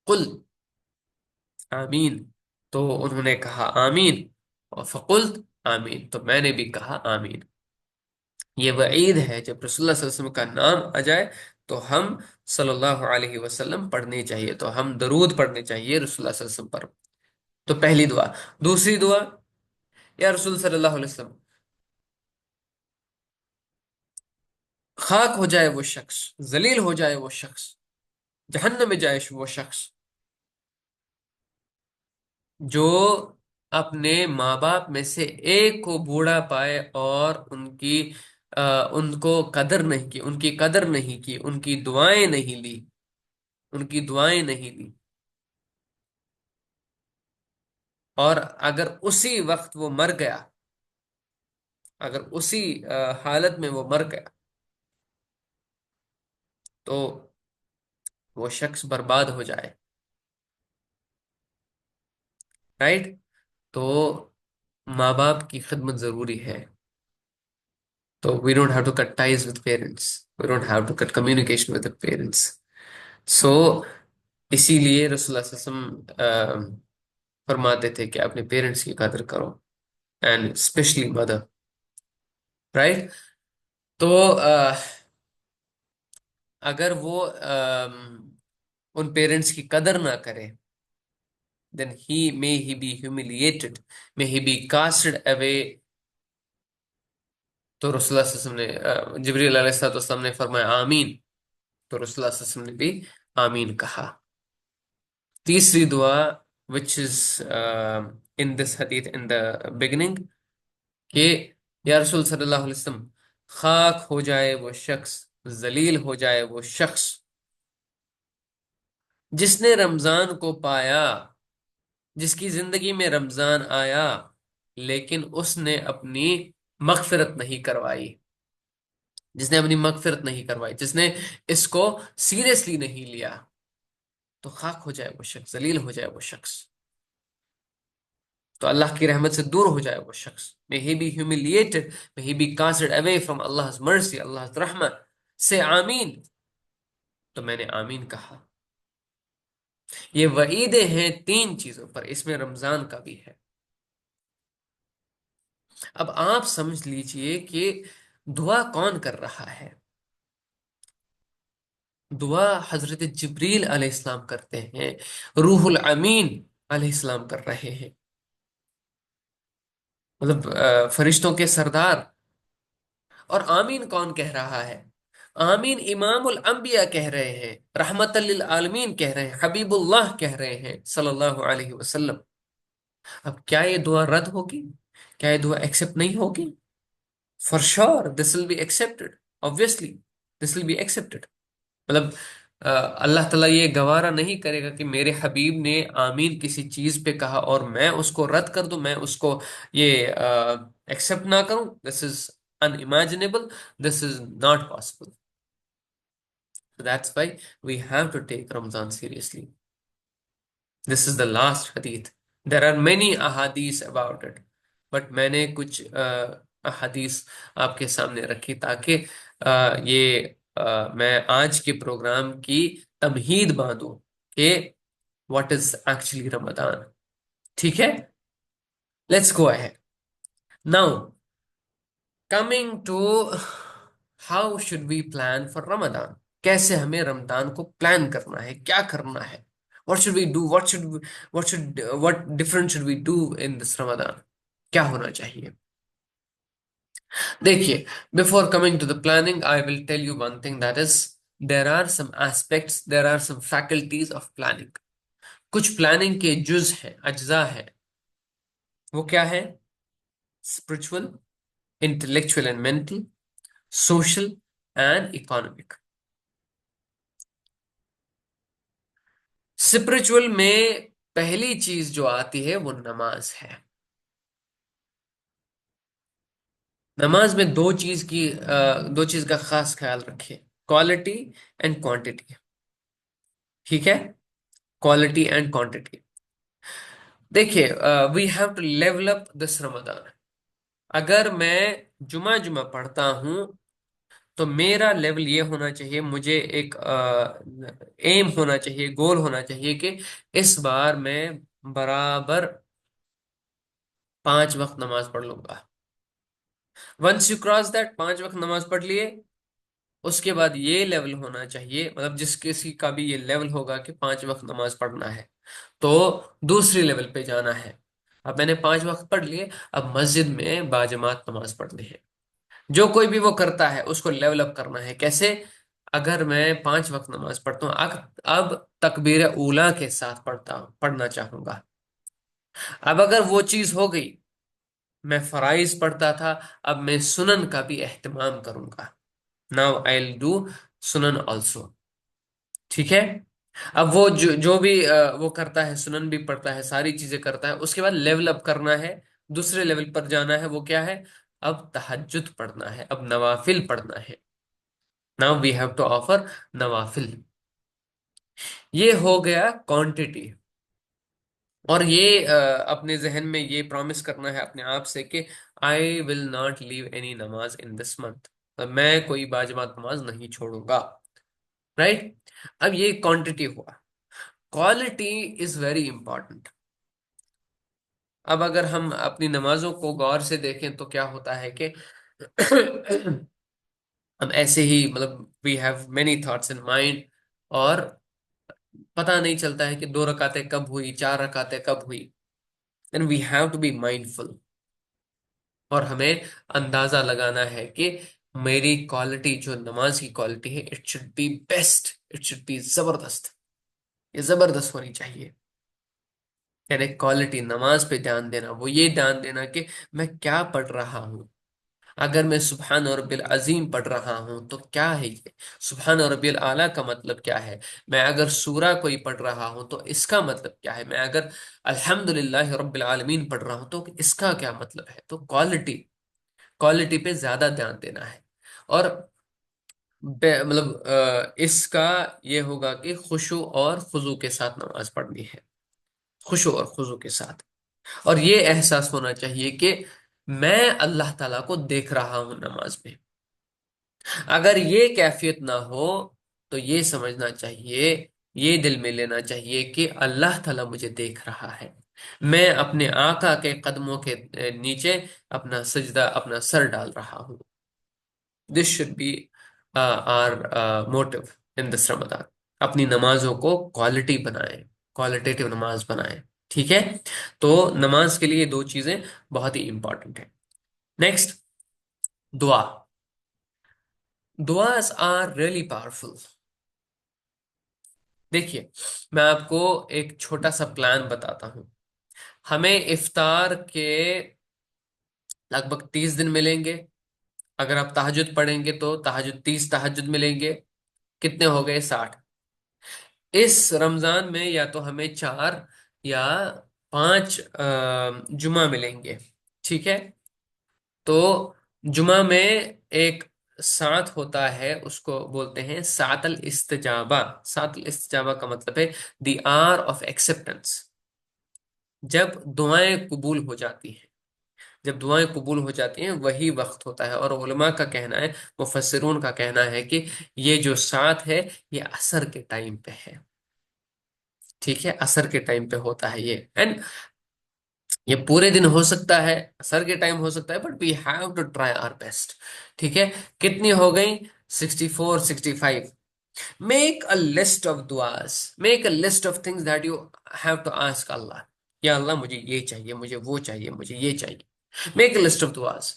قُلْ آمین. تو انہوں نے کہا آمین، اور فقلت آمین، تو میں نے بھی کہا آمین. یہ وعید ہے، جب رسول اللہ صلی اللہ علیہ وسلم کا نام آ جائے تو ہم صلی اللہ علیہ وسلم پڑھنی چاہیے، تو ہم درود پڑھنے چاہیے رسول اللہ صلی اللہ علیہ وسلم پر. تو پہلی دعا. دوسری دعا، یا رسول صلی اللہ علیہ وسلم، خاک ہو جائے وہ شخص، ذلیل ہو جائے وہ شخص، جہنم میں جائے وہ شخص جو اپنے ماں باپ میں سے ایک کو بوڑھا پائے اور ان کو قدر نہیں کی، ان کی قدر نہیں کی، ان کی دعائیں نہیں لی، ان کی دعائیں نہیں لی، اور اگر اسی وقت وہ مر گیا، اگر اسی حالت میں وہ مر گیا تو وہ شخص برباد ہو جائے. رائٹ؟ تو ماں باپ کی خدمت ضروری ہے. تو we don't have to cut ties with parents, we don't have to cut communication with the parents. So اسی لیے رسول اللہ صلی اللہ علیہ وسلم فرماتے تھے کہ اپنے پیرنٹس کی قدر کرو، اینڈ اسپیشلی مدر. رائٹ؟ تو اگر وہ ان پیرنٹس کی قدر نہ کرے، then he be humiliated, may he be casted away. تو رسول اللہ صلی اللہ علیہ وسلم نے، جبریل علیہ السلام نے فرمایا آمین، تو رسول اللہ صلی اللہ علیہ وسلم نے بھی آمین کہا. تیسری دعا which is in this hadith in the beginning, کہ یا رسول صلی اللہ علیہ وسلم، خاک ہو جائے وہ شخص، ذلیل ہو جائے وہ شخص جس نے رمضان کو پایا، جس کی زندگی میں رمضان آیا لیکن اس نے اپنی مغفرت نہیں کروائی، جس نے اپنی مغفرت نہیں کروائی، جس نے اس کو سیریسلی نہیں لیا، تو خاک ہو جائے وہ شخص، ذلیل ہو جائے وہ شخص، تو اللہ کی رحمت سے دور ہو جائے وہ شخص. may he be humiliated, may he be casted away from Allah's mercy, Allah's رحمت سے آمین. تو میں نے آمین کہا. یہ وعیدیں ہیں تین چیزوں پر، اس میں رمضان کا بھی ہے. اب آپ سمجھ لیجئے کہ دعا کون کر رہا ہے؟ دعا حضرت جبریل علیہ السلام کرتے ہیں، روح الامین علیہ السلام کر رہے ہیں، مطلب فرشتوں کے سردار. اور آمین کون کہہ رہا ہے؟ آمین امام الانبیاء کہہ رہے ہیں، رحمت للعالمین کہہ رہے ہیں، حبیب اللہ کہہ رہے ہیں صلی اللہ علیہ وسلم. اب کیا یہ دعا رد ہوگی؟ کیا یہ دعا ایکسپٹ نہیں ہوگی؟ For sure this will be accepted. Obviously this will be accepted. مطلب اللہ تعالیٰ یہ گوارا نہیں کرے گا کہ میرے حبیب نے آمین کسی چیز پہ کہا اور میں اس کو رد کر دوں، میں اس کو یہ ایکسپٹ نہ کروں. دس از unimaginable. This is not possible. So that's why we have to take Ramadan seriously. This is the last hadith. There are many ahadith about it, but میں نے کچھ احادیث آپ کے سامنے رکھی تاکہ یہ میں آج کے پروگرام کی تمہید باندھوں کہ what is actually Ramadan. ٹھیک ہے؟ Let's go ahead. Now, coming to how should we plan for Ramadan. کیسے ہمیں رمضان کو پلان کرنا ہے، کیا کرنا ہے. What should we do? What different should we do in this Ramadan? کیا ہونا چاہیے؟ دیکھیے، before coming to the planning, I will tell you one thing, that is there are some aspects, there are some faculties of planning. کچھ planning کے جز ہیں، اجزاء ہیں. وہ کیا ہے؟ spiritual, intellectual and mental, social and economic. Spiritual میں پہلی چیز جو آتی ہے وہ نماز ہے. نماز میں دو چیز کا خاص خیال رکھیں، کوالٹی اینڈ کوانٹٹی. ٹھیک ہے؟ Quality and quantity. دیکھیے، we have to level up this Ramzan. اگر میں جمعہ پڑھتا ہوں تو میرا لیول یہ ہونا چاہیے، مجھے ایک ایم ہونا چاہیے، گول ہونا چاہیے کہ اس بار میں برابر 5 وقت نماز پڑھ لوں گا. ونس یو کراس دیٹ، 5 وقت نماز پڑھ لیے، اس کے بعد یہ لیول ہونا چاہیے، مطلب جس کسی کا بھی یہ لیول ہوگا کہ 5 وقت نماز پڑھنا ہے تو دوسری لیول پہ جانا ہے. اب میں نے 5 وقت پڑھ لیے، اب مسجد میں باجماعت نماز پڑھنی ہے. جو کوئی بھی وہ کرتا ہے اس کو لیول اپ کرنا ہے. کیسے؟ اگر میں 5 وقت نماز پڑھتا ہوں، اب تکبیر اولا کے ساتھ پڑھنا چاہوں گا. اب اگر وہ چیز ہو گئی، میں فرائض پڑھتا تھا، اب میں سنن کا بھی اہتمام کروں گا. Now I'll do سنن also. ٹھیک ہے؟ اب وہ جو بھی وہ کرتا ہے، سنن بھی پڑھتا ہے، ساری چیزیں کرتا ہے، اس کے بعد لیول اپ کرنا ہے، دوسرے لیول پر جانا ہے. وہ کیا ہے؟ اب تہجد پڑھنا ہے، اب نوافل پڑھنا ہے. Now we have to offer نوافل. یہ ہو گیا کوانٹٹی. اور یہ اپنے ذہن میں یہ پرومس کرنا ہے اپنے آپ سے کہ I will not leave any نماز in this month. میں کوئی باجماعت نماز نہیں چھوڑوں گا. رائٹ؟ اب یہ کوانٹٹی ہوا. Quality is very important. اب اگر ہم اپنی نمازوں کو غور سے دیکھیں تو کیا ہوتا ہے کہ ہم ایسے ہی مطلب we have many thoughts in mind, اور پتہ نہیں چلتا ہے کہ 2 رکعتیں کب ہوئی، 4 رکعتیں کب ہوئی. Then we have to be mindful. اور ہمیں اندازہ لگانا ہے کہ میری کوالٹی جو نماز کی کوالٹی ہے، it should be best, it should be زبردست. یہ زبردست ہونی چاہیے. یعنی کوالٹی نماز پہ دھیان دینا، وہ یہ دھیان دینا کہ میں کیا پڑھ رہا ہوں۔ اگر میں سبحان رب العظیم پڑھ رہا ہوں تو کیا ہے یہ، سبحان رب العلیٰ کا مطلب کیا ہے، میں اگر سورہ کوئی پڑھ رہا ہوں تو اس کا مطلب کیا ہے، میں اگر الحمد للہ رب العالمین پڑھ رہا ہوں تو اس کا کیا مطلب ہے۔ تو کوالٹی پہ زیادہ دھیان دینا ہے۔ اور مطلب اس کا یہ ہوگا کہ خشوع اور خضوع کے ساتھ نماز پڑھنی ہے، خشوع اور خضوع کے ساتھ۔ اور یہ احساس ہونا چاہیے کہ میں اللہ تعالیٰ کو دیکھ رہا ہوں نماز میں۔ اگر یہ کیفیت نہ ہو تو یہ سمجھنا چاہیے، یہ دل میں لینا چاہیے کہ اللہ تعالیٰ مجھے دیکھ رہا ہے، میں اپنے آقا کے قدموں کے نیچے اپنا سجدہ، اپنا سر ڈال رہا ہوں۔ This should be our motto in this Ramzan. اپنی نمازوں کو کوالٹی بنائیں، کوالٹیٹیو نماز بنائیں، ٹھیک ہے۔ تو نماز کے لیے دو چیزیں بہت ہی امپورٹنٹ ہیں۔ نیکسٹ، دعا۔ دعاز آر ریئلی پاورفل۔ دیکھیے، میں آپ کو ایک چھوٹا سا پلان بتاتا ہوں۔ ہمیں افطار کے لگ بھگ 30 دن ملیں گے۔ اگر آپ تہجد پڑھیں گے تو تہجد 30 تہجد ملیں گے، کتنے ہو گئے؟ 60۔ اس رمضان میں یا تو ہمیں 4 یا 5 جمعہ ملیں گے، ٹھیک ہے۔ تو جمعہ میں ایک ساتھ ہوتا ہے، اس کو بولتے ہیں ساعت الاستجابہ۔ ساعت الاستجابہ کا مطلب ہے دی آر آف ایکسپٹنس، جب دعائیں قبول ہو جاتی ہیں۔ جب دعائیں قبول ہو جاتی ہیں وہی وقت ہوتا ہے، اور علماء کا کہنا ہے، مفسرون کا کہنا ہے کہ یہ جو ساتھ ہے یہ عصر کے ٹائم پہ ہے، ٹھیک ہے، عصر کے ٹائم پہ ہوتا ہے یہ، اینڈ یہ پورے دن ہو سکتا ہے، عصر کے ٹائم ہو سکتا ہے، but we have to try our best, ٹھیک ہے۔ کتنی ہو گئی؟ 64، 65۔ میک اے لسٹ آف دعاز، make a list of things that you have to ask Allah. یا اللہ مجھے یہ چاہیے، مجھے وہ چاہیے، مجھے یہ چاہیے۔ میک اے لسٹ آف دعاز۔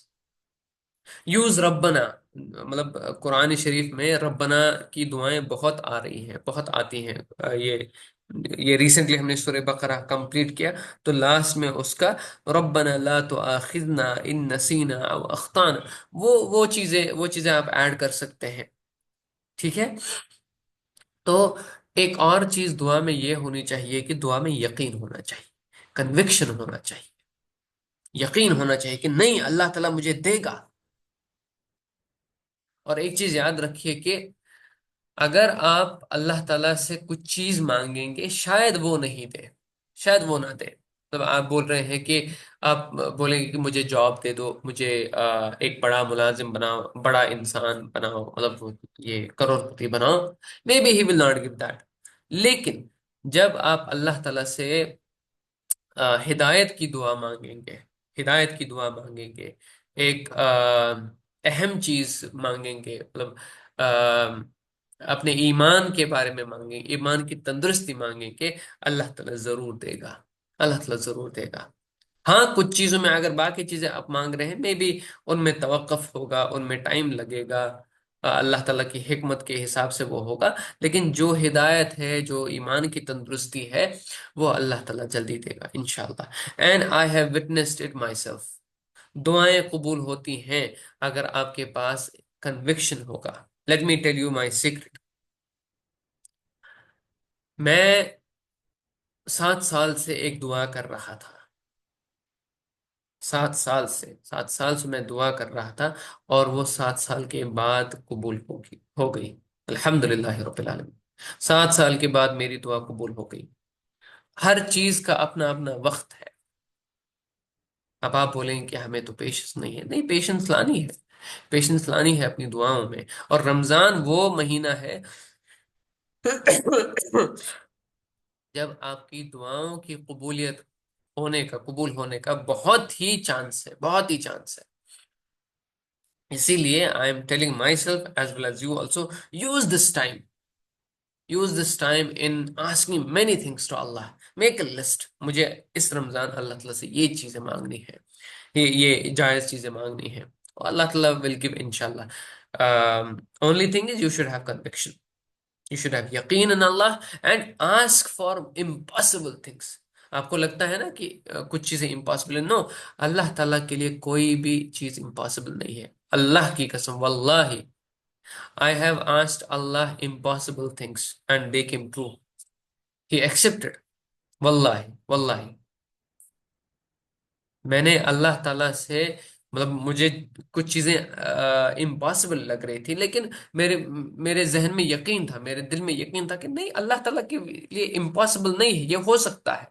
یوز ربنا، مطلب قرآن شریف میں ربنا کی دعائیں بہت آ رہی ہیں، بہت آتی ہیں۔ یہ ریسنٹلی ہم نے سورہ بقرہ کمپلیٹ کیا، تو لاسٹ میں اس کا ربنا لا تؤاخذنا ان نسینا او اخطانا، وہ چیزیں آپ ایڈ کر سکتے ہیں، ٹھیک ہے۔ تو ایک اور چیز دعا میں یہ ہونی چاہیے کہ دعا میں یقین ہونا چاہیے، کنوکشن ہونا چاہیے، یقین ہونا چاہیے کہ نہیں، اللہ تعالیٰ مجھے دے گا۔ اور ایک چیز یاد رکھیے کہ اگر آپ اللہ تعالیٰ سے کچھ چیز مانگیں گے شاید وہ نہیں دے، شاید وہ نہ دے۔ مطلب آپ بول رہے ہیں کہ آپ بولیں گے کہ مجھے جاب دے دو، مجھے ایک بڑا ملازم بناؤ، بڑا انسان بناؤ، مطلب یہ کروڑ پتی بناؤ، maybe he will not give that. لیکن جب آپ اللہ تعالیٰ سے ہدایت کی دعا مانگیں گے، ہدایت کی دعا مانگیں گے، ایک اہم چیز مانگیں گے، مطلب اپنے ایمان کے بارے میں مانگیں گے، ایمان کی تندرستی مانگیں گے، اللہ تعالیٰ ضرور دے گا، اللہ تعالیٰ ضرور دے گا۔ ہاں کچھ چیزوں میں اگر باقی چیزیں آپ مانگ رہے ہیں مے بی ان میں توقف ہوگا، ان میں ٹائم لگے گا، اللہ تعالیٰ کی حکمت کے حساب سے وہ ہوگا، لیکن جو ہدایت ہے، جو ایمان کی تندرستی ہے، وہ اللہ تعالیٰ جلدی دے گا انشاءاللہ۔ And I have witnessed it my self. دعائیں قبول ہوتی ہیں اگر آپ کے پاس کنوکشن ہوگا۔ Let me tell you my secret. میں 7 سال سے ایک دعا کر رہا تھا، 7 سال سے میں دعا کر رہا تھا، اور وہ 7 سال کے بعد قبول ہو گئی الحمد للہ رب العالمین۔ 7 سال کے بعد میری دعا قبول ہو گئی۔ ہر چیز کا اپنا اپنا وقت ہے۔ اب آپ بولیں کہ ہمیں تو پیشنس نہیں ہے، نہیں، پیشنس لانی ہے، پیشنس لانی ہے اپنی دعاؤں میں۔ اور رمضان وہ مہینہ ہے جب آپ کی دعاؤں کی قبول ہونے کا بہت ہی چانس ہے، بہت ہی چانس ہے۔ اسی لیے I am telling myself as well as you also, use this time, use this time in asking many things to Allah. Make a list, مجھے اس رمضان اللہ تعالیٰ سے یہ چیزیں مانگنی ہے، یہ جائز چیزیں مانگنی ہے، اور اللہ تعالیٰ ول گیو انشاءاللہ۔ Only thing is you should have conviction, you should have yaqeen in Allah and ask for impossible things۔ آپ کو لگتا ہے نا کہ کچھ چیزیں امپاسبل ہے، نو، اللہ تعالیٰ کے لیے کوئی بھی چیز امپاسبل نہیں ہے، اللہ کی قسم واللہ. I have asked Allah impossible things and they came true. He accepted. واللہ واللہ میں نے اللہ تعالیٰ سے، مطلب مجھے کچھ چیزیں امپاسبل لگ رہی تھی، لیکن میرے میرے ذہن میں یقین تھا، میرے دل میں یقین تھا کہ نہیں، اللہ تعالیٰ کے لیے امپاسبل نہیں ہے، یہ ہو سکتا ہے،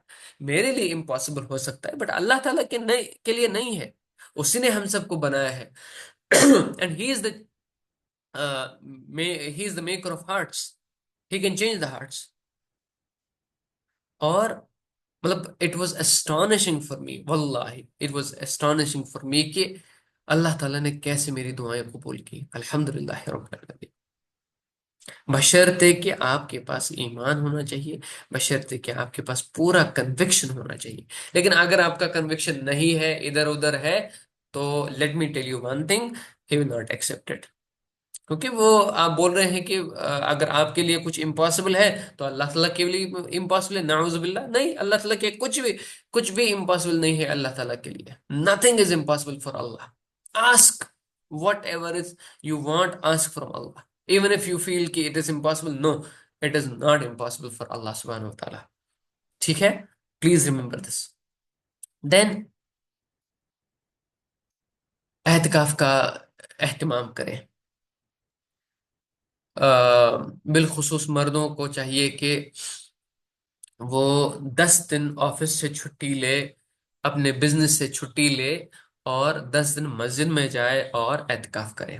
میرے لیے امپاسبل ہو سکتا ہے، بٹ اللہ تعالیٰ کے لیے نہیں ہے. اسی نے ہم سب کو بنایا ہے. And he is the he is the maker of hearts. He can change the hearts. اور مطلب it was astonishing for me, واللہ it was astonishing for me کہ اللہ تعالیٰ نے کیسے میری دعائیں قبول کی. الحمد للہ رب العالمین. بشرطے کہ آپ کے پاس ایمان ہونا چاہیے، بشرطے کہ آپ کے پاس پورا کنوکشن ہونا چاہیے. لیکن اگر آپ کا کنوکشن نہیں ہے، ادھر ادھر ہے، تو let me tell you one thing, he will not accept it. کیونکہ وہ آپ بول رہے ہیں کہ اگر آپ کے لیے کچھ امپاسبل ہے تو اللہ تعالیٰ کے لیے امپاسبل ہے. نعوذ باللہ، نہیں، اللہ تعالیٰ کے کچھ بھی امپاسبل نہیں ہے اللہ تعالیٰ کے لیے. Nothing is impossible for Allah. Ask whatever is you want, ask from Allah. Even if you feel کہ it is impossible, no, it is not impossible for Allah سبحانہ و تعالیٰ. ٹھیک ہے، پلیز ریمبر دس. دین اعتکاف کا اہتمام کریں. بالخصوص مردوں کو چاہیے کہ وہ 10 دن آفس سے چھٹی لے، اپنے بزنس سے چھٹی لے، اور 10 دن مسجد میں جائے اور اعتکاف کرے.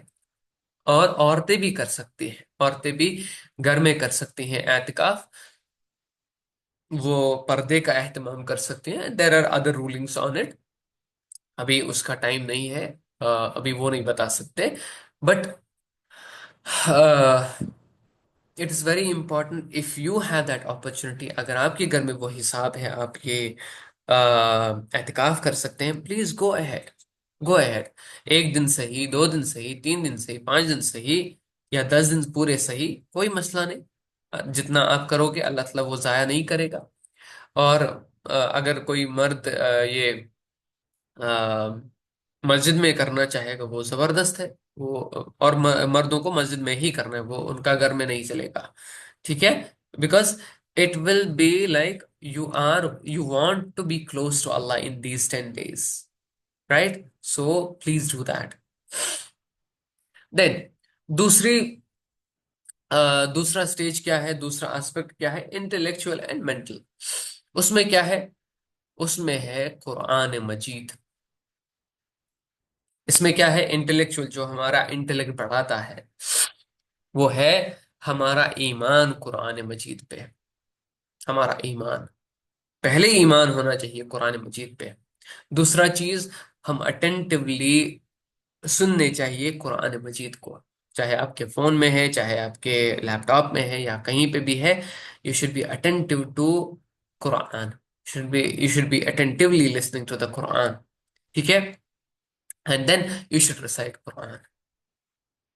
اور عورتیں بھی کر سکتی ہیں، عورتیں بھی گھر میں کر سکتی ہیں اعتکاف. وہ پردے کا اہتمام کر سکتے ہیں. There are other rulings on it. ابھی اس کا ٹائم نہیں ہے، ابھی وہ نہیں بتا سکتے. But it is very important if you have that opportunity. اگر آپ کے گھر میں وہ حساب ہے، آپ یہ اعتکاف کر سکتے ہیں، please go ahead. Go ahead. 1 دن صحیح، 2 دن صحیح، 3 دن صحیح، 5 دن صحیح، یا 10 دن پورے صحیح، کوئی مسئلہ نہیں. جتنا آپ کرو گے اللہ تعالیٰ وہ ضائع نہیں کرے گا. اور اگر کوئی مرد یہ آ، مسجد میں کرنا چاہے گا، وہ زبردست ہے. وہ اور مردوں کو مسجد میں ہی کرنا ہے، وہ ان کا گھر میں نہیں چلے گا. ٹھیک ہے، because it will be like you want to be close to Allah in these 10 days. Right? So please do that. Then دوسری دوسرا سٹیج کیا ہے، دوسرا اسپیکٹ کیا ہے؟ Intellectual and mental. اس میں کیا ہے؟ اس میں ہے قرآن مجید. اس میں کیا ہے؟ انٹلیکچوئل، جو ہمارا انٹلیکٹ بڑھاتا ہے، وہ ہے ہمارا ایمان قرآن مجید پہ. ہمارا ایمان، پہلے ایمان ہونا چاہیے قرآن مجید پہ. دوسرا چیز، ہم اٹینٹیولی سننے چاہیے قرآن مجید کو، چاہے آپ کے فون میں ہے، چاہے آپ کے لیپ ٹاپ میں ہے، یا کہیں پہ بھی ہے. You should be attentive to Quran. You should be attentively listening to the Quran. ٹھیک ہے. And then you should recite Quran.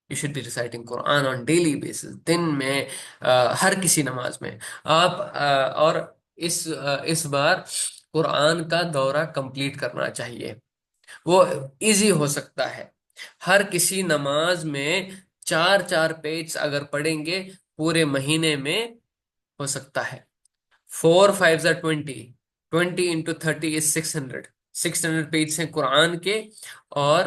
You should be reciting Quran on daily basis. دن میں ہر کسی نماز میں آپ اور اس بار قرآن کا دورہ کمپلیٹ کرنا چاہیے. وہ ایزی ہو سکتا ہے. ہر کسی نماز میں 4 4 پیج اگر پڑھیں گے پورے مہینے میں ہو سکتا ہے. 4 5 20، 20 into 30 is 600. 600 پیج ہیں قرآن کے. اور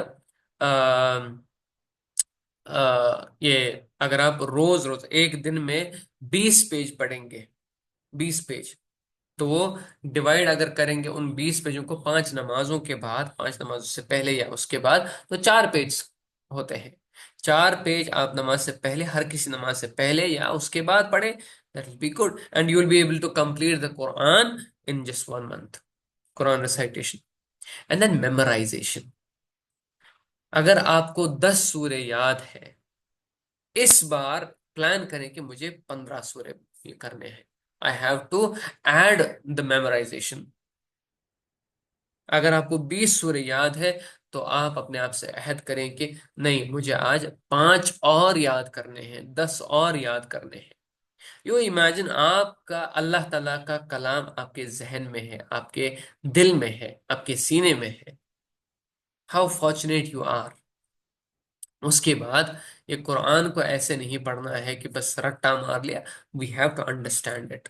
یہ اگر آپ روز روز ایک دن میں 20 پیج پڑھیں گے، 20 پیج، تو وہ ڈیوائڈ اگر کریں گے ان 20 پیجوں کو 5 نمازوں کے بعد، 5 نمازوں سے پہلے یا اس کے بعد، تو 4 پیج ہوتے ہیں. 4 پیج آپ نماز سے پہلے، ہر کسی نماز سے پہلے یا اس کے بعد پڑھیں. That will be good and you will be able to complete the Quran in just 1 month. Quran recitation and then memorization. اگر آپ کو 10 سورے یاد ہے، اس بار پلان کریں کہ مجھے 15 سورے کرنے ہیں. I have to add the memorization. اگر آپ کو 20 سورے یاد ہے تو آپ اپنے آپ سے عہد کریں کہ نہیں، مجھے آج 5 اور یاد کرنے ہیں، 10 اور یاد کرنے ہیں. یو امیجن آپ کا اللہ تعالیٰ کا کلام آپ کے ذہن میں ہے، آپ کے دل میں ہے، آپ کے سینے میں ہے. How fortunate you are. اس کے بعد یہ قرآن کو ایسے نہیں پڑھنا ہے کہ بس رٹا مار لیا. We have to understand it.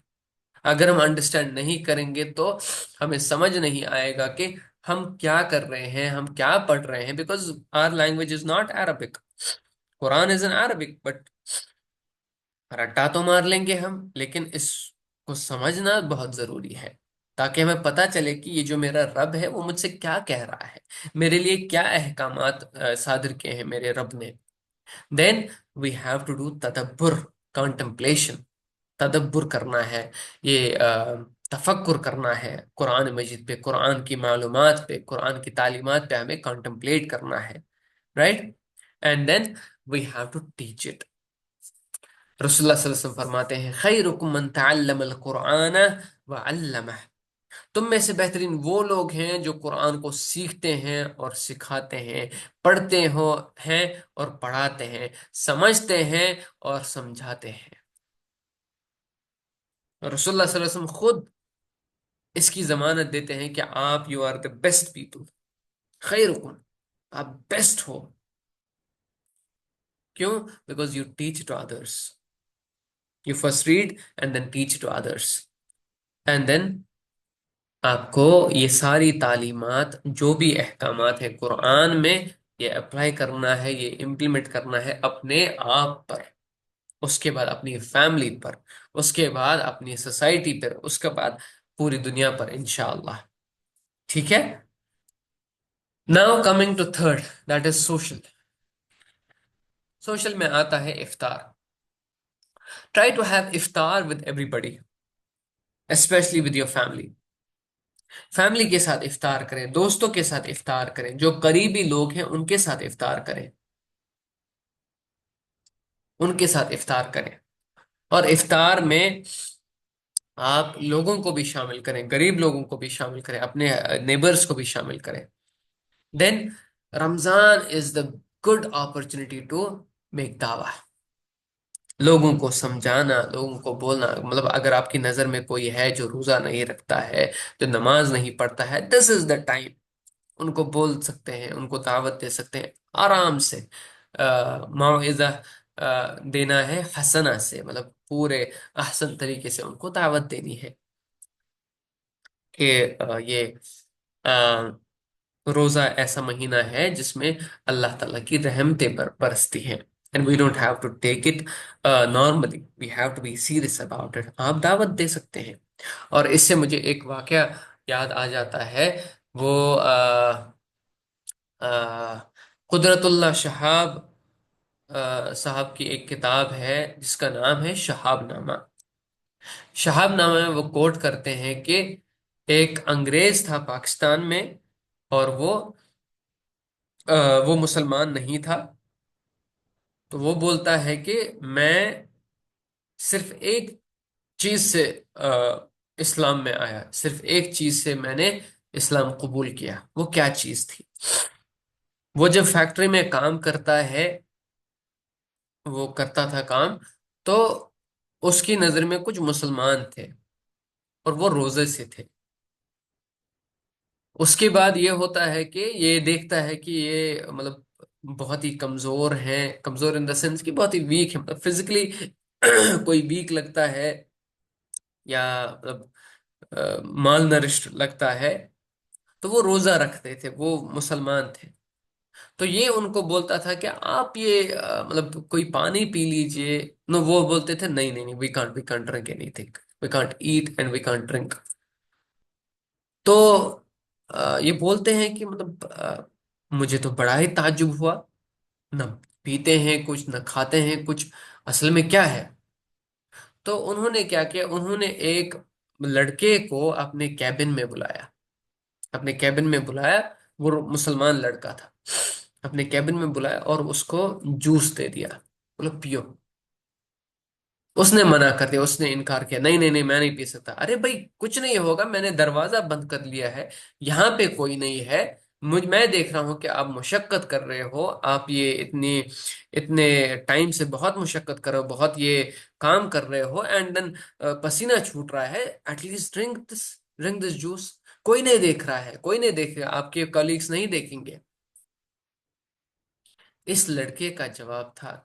اگر ہم انڈرسٹینڈ نہیں کریں گے تو ہمیں سمجھ نہیں آئے گا کہ ہم کیا کر رہے ہیں، ہم کیا پڑھ رہے ہیں. Because our language is not Arabic. Quran is an Arabic but رٹا تو مار لیں گے ہم، لیکن اس کو سمجھنا بہت ضروری ہے تاکہ ہمیں پتا چلے کہ یہ جو میرا رب ہے وہ مجھ سے کیا کہہ رہا ہے، میرے لیے کیا احکامات صادر کیے ہیں میرے رب نے. دین وی ہیو ٹو ڈو تدبر، کانٹمپلیشن. تدبر کرنا ہے، یہ تفکر کرنا ہے قرآن مجید پہ، قرآن کی معلومات پہ، قرآن کی تعلیمات پہ ہمیں کانٹمپلیٹ کرنا ہے. Right. And then we have to teach it. رسول اللہ صلی اللہ علیہ وسلم فرماتے ہیں خیرکم من تعلم القرآن وعلمہ. تم میں سے بہترین وہ لوگ ہیں جو قرآن کو سیکھتے ہیں اور سکھاتے ہیں، پڑھتے ہیں اور پڑھاتے ہیں، سمجھتے ہیں اور سمجھاتے ہیں. رسول اللہ صلی اللہ علیہ وسلم خود اس کی ضمانت دیتے ہیں کہ آپ you are the best people. خیرکم، آپ بیسٹ ہو. کیوں؟ Because you teach to others. You first read and then teach to others. And then آپ کو یہ ساری تعلیمات، جو بھی احکامات ہیں قرآن میں، یہ اپلائی کرنا ہے، یہ امپلیمنٹ کرنا ہے اپنے آپ پر، اس کے بعد اپنی فیملی پر، اس کے بعد اپنی سوسائٹی پر، اس کے بعد پوری دنیا پر انشاءاللہ. ٹھیک ہے. Now coming to third, that is social. Social میں آتا ہے افطار. Try to have iftar with everybody, especially with your family. Family کے ساتھ افطار کریں، دوستوں کے ساتھ افطار کریں، جو قریبی لوگ ہیں ان کے ساتھ افطار کریں، ان کے ساتھ افطار کریں. اور افطار میں آپ لوگوں کو بھی شامل کریں، غریب لوگوں کو بھی شامل کریں، اپنے نیبرز کو بھی شامل کریں. Then Ramzan is the good opportunity to make دعویٰ. لوگوں کو سمجھانا، لوگوں کو بولنا. مطلب اگر آپ کی نظر میں کوئی ہے جو روزہ نہیں رکھتا ہے، جو نماز نہیں پڑھتا ہے، دس از دا ٹائم. ان کو بول سکتے ہیں، ان کو دعوت دے سکتے ہیں آرام سے. موعظہ دینا ہے حسنہ سے، مطلب پورے احسن طریقے سے ان کو دعوت دینی ہے کہ یہ روزہ ایسا مہینہ ہے جس میں اللہ تعالیٰ کی رحمتیں برستی ہیں. And we don't have to take it normally, we have to be serious about it. آپ دعوت دے سکتے ہیں. اور اس سے مجھے ایک واقعہ یاد آ جاتا ہے. وہ قدرت اللہ شہاب صاحب کی ایک کتاب ہے جس کا نام ہے شہاب نامہ. شہاب نامہ میں وہ کوٹ کرتے ہیں کہ ایک انگریز تھا پاکستان میں، اور وہ مسلمان نہیں تھا. تو وہ بولتا ہے کہ میں صرف ایک چیز سے اسلام میں آیا، صرف ایک چیز سے میں نے اسلام قبول کیا. وہ کیا چیز تھی؟ وہ جب فیکٹری میں کام کرتا ہے، وہ کرتا تھا کام، تو اس کی نظر میں کچھ مسلمان تھے اور وہ روزے سے تھے. اس کے بعد یہ ہوتا ہے کہ یہ دیکھتا ہے کہ یہ مطلب بہت ہی کمزور ہیں، کمزور ان دا سینس کہ بہت ہی ویک ہے، مطلب فزیکلی کوئی ویک لگتا ہے یا مطلب مال نرشڈ لگتا ہے. تو وہ روزہ رکھتے تھے، وہ مسلمان تھے. تو یہ ان کو بولتا تھا کہ آپ یہ مطلب کوئی پانی پی لیجئے. نو، وہ بولتے تھے نہیں نہیں نہیں، we can't drink anything, we can't eat and we can't drink. تو یہ بولتے ہیں کہ مطلب مجھے تو بڑا ہی تعجب ہوا، نہ پیتے ہیں کچھ، نہ کھاتے ہیں کچھ، اصل میں کیا ہے؟ تو انہوں نے کیا کیا، انہوں نے ایک لڑکے کو اپنے کیبن میں بلایا. اپنے کیبن میں بلایا، وہ مسلمان لڑکا تھا. اپنے کیبن میں بلایا اور اس کو جوس دے دیا، بولو پیو. اس نے منع کر دیا، اس نے انکار کیا، نہیں نہیں نہیں میں نہیں پی سکتا. ارے بھائی کچھ نہیں ہوگا، میں نے دروازہ بند کر لیا ہے، یہاں پہ کوئی نہیں ہے، میں دیکھ رہا ہوں کہ آپ مشقت کر رہے ہو، آپ یہ اتنے ٹائم سے بہت مشقت کر رہے ہو، بہت یہ کام کر رہے ہو، اینڈ دین پسینہ چھوٹ رہا ہے، at least drink this juice. کوئی نہیں دیکھ رہا ہے، کوئی نہیں دیکھ رہا، آپ کے کلیگس نہیں دیکھیں گے. اس لڑکے کا جواب تھا،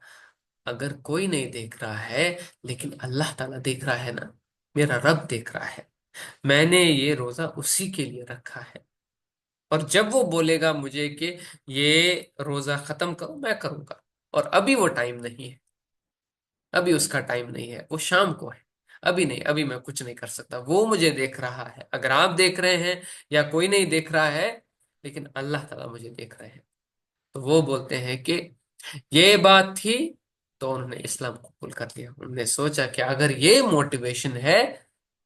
اگر کوئی نہیں دیکھ رہا ہے لیکن اللہ تعالیٰ دیکھ رہا ہے نا، میرا رب دیکھ رہا ہے، میں نے یہ روزہ اسی کے لیے رکھا ہے. اور جب وہ بولے گا مجھے کہ یہ روزہ ختم کرو، میں کروں گا. اور ابھی وہ ٹائم نہیں ہے، ابھی اس کا ٹائم نہیں ہے، وہ شام کو ہے. ابھی نہیں، ابھی میں کچھ نہیں کر سکتا. وہ مجھے دیکھ رہا ہے، اگر آپ دیکھ رہے ہیں یا کوئی نہیں دیکھ رہا ہے، لیکن اللہ تعالیٰ مجھے دیکھ رہے ہیں. تو وہ بولتے ہیں کہ یہ بات تھی. تو انہوں نے اسلام قبول کر لیا. انہوں نے سوچا کہ اگر یہ موٹیویشن ہے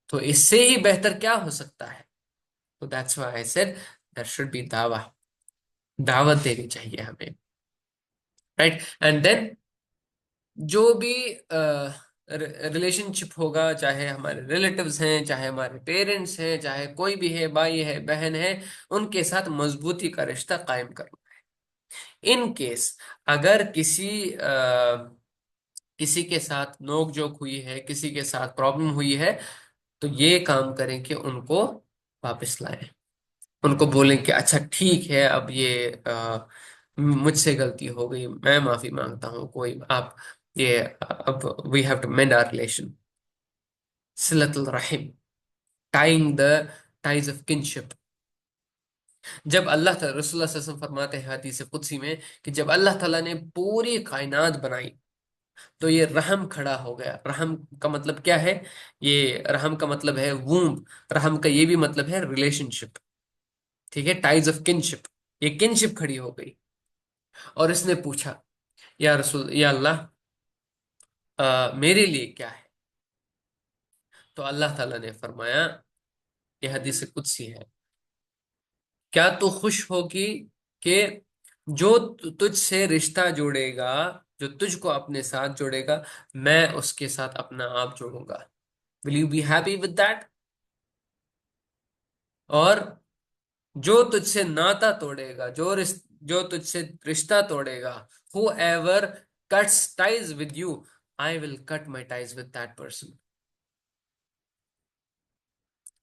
تو اس سے ہی بہتر کیا ہو سکتا ہے. تو that's why I said there should be دعوت دینی چاہیے ہمیں. رائٹ اینڈ دین جو بھی ریلیشن شپ ہوگا، چاہے ہمارے ریلیٹیوز ہیں، چاہے ہمارے پیرنٹس ہیں، چاہے کوئی بھی ہے، بھائی ہے، بہن ہے، ان کے ساتھ مضبوطی کا رشتہ قائم کرنا. ان کیس اگر کسی کے ساتھ نوک جھوک ہوئی ہے، کسی کے ساتھ پرابلم ہوئی ہے، تو یہ کام کریں کہ ان کو واپس لائیں. ان کو بولیں کہ اچھا ٹھیک ہے، اب یہ مجھ سے غلطی ہو گئی، میں معافی مانگتا ہوں. کوئی آپ یہ اب we have to mend our relation. صلۃ الرحم، tying the ties of kinship. جب اللہ تعالیٰ، رسول اللہ صلی اللہ علیہ وسلم فرماتے ہیں حدیث قدسی میں کہ جب اللہ تعالیٰ نے پوری کائنات بنائی تو یہ رحم کھڑا ہو گیا. رحم کا مطلب کیا ہے؟ یہ رحم کا مطلب ہے ووم. رحم کا یہ بھی مطلب ہے ریلیشن شپ. ٹھیک ہے، ٹائز آف کنشپ. یہ کنشپ کھڑی ہو گئی. اور اس نے پوچھا، یا اللہ، میرے لیے کیا ہے؟ تو اللہ تعالیٰ نے فرمایا، یہ حدیث قدسی ہے، کیا تو خوش ہوگی کہ جو تجھ سے رشتہ جوڑے گا، جو تجھ کو اپنے ساتھ جوڑے گا، میں اس کے ساتھ اپنا آپ جوڑوں گا. Will you be happy with that? اور جو تجھ سے ناتا توڑے گا، جو تجھ سے رشتہ توڑے گا، whoever cuts ties with you, I will cut my ties with that person.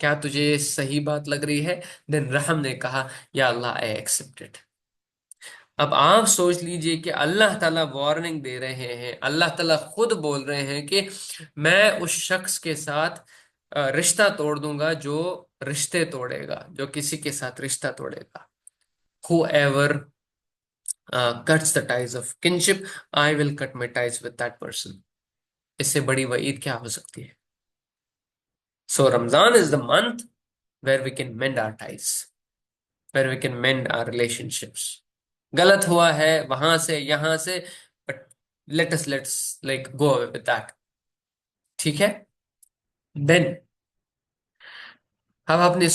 کیا تجھے یہ صحیح بات لگ رہی ہے؟ دین رحم نے کہا، یا اللہ، آئی ایکسپٹ اٹ. اب آپ سوچ لیجئے کہ اللہ تعالیٰ وارننگ دے رہے ہیں، اللہ تعالیٰ خود بول رہے ہیں کہ میں اس شخص کے ساتھ رشتہ توڑ دوں گا جو رشتے توڑے گا، جو کسی کے ساتھ رشتہ توڑے گا. whoever cuts the ties of kinship, I will cut my ties with that person. اس سے بڑی وعید کیا ہو سکتی ہے؟ So Ramadan is the month where we can mend our ties, where we can mend our relationships. غلط ہوا ہے وہاں سے یہاں سے، but let's like go away with that. ٹھیک ہے. Then اب اپنے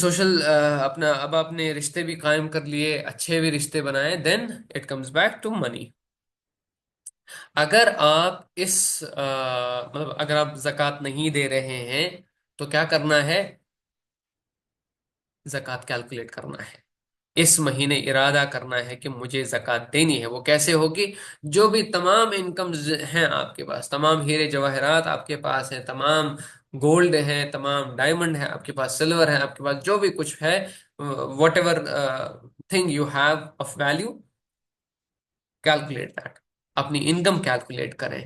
اب اپنے رشتے بھی قائم کر لیے، اچھے بھی رشتے بنائے. Then it comes back to money. اگر آپ مطلب اگر آپ زکوٰۃ نہیں دے رہے ہیں تو کیا کرنا ہے؟ زکوٰۃ کیلکولیٹ کرنا ہے. اس مہینے ارادہ کرنا ہے کہ مجھے زکوٰۃ دینی ہے. وہ کیسے ہوگی؟ جو بھی تمام انکمز ہیں آپ کے پاس، تمام ہیرے جواہرات آپ کے پاس ہیں، تمام گولڈ ہے، تمام ڈائمنڈ ہے آپ کے پاس، سلور ہے آپ کے پاس، جو بھی کچھ ہے، what ever thing you have of value, calculate that. اپنی انکم کیلکولیٹ کریں،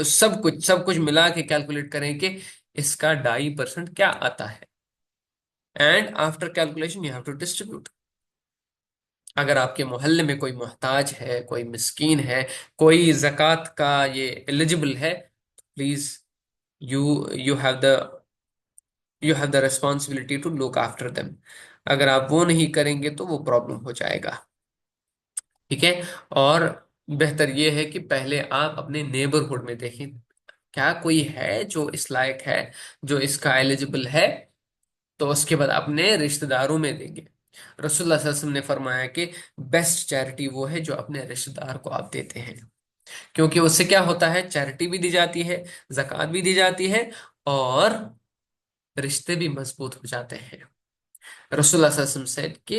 سب کچھ ملا کے کیلکولیٹ کریں کہ اس کا 2.5% کیا آتا ہے. And after calculation you have to distribute. اگر آپ کے محلے میں کوئی محتاج ہے، کوئی مسکین ہے، کوئی زکوٰۃ کا یہ ایلیجبل ہے، please you you have the you have the responsibility to look after them. اگر آپ وہ نہیں کریں گے تو وہ پرابلم ہو جائے گا. ٹھیک ہے. اور بہتر یہ ہے کہ پہلے آپ اپنے نیبرہڈ میں دیکھیں کیا کوئی ہے جو اس لائق ہے، جو اس کا ایلیجبل ہے، تو اس کے بعد اپنے رشتہ داروں میں دیں گے. رسول اللہ صلی اللہ علیہ وسلم نے فرمایا کہ بیسٹ چیریٹی وہ ہے جو اپنے رشتہ دار کو آپ دیتے ہیں، کیونکہ اس سے کیا ہوتا ہے؟ چیریٹی بھی دی جاتی ہے، زکوٰۃ بھی دی جاتی ہے، اور رشتے بھی مضبوط ہو جاتے ہیں. رسول اللہ صلی اللہ علیہ وسلم said کہ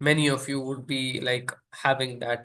many of you would be like having that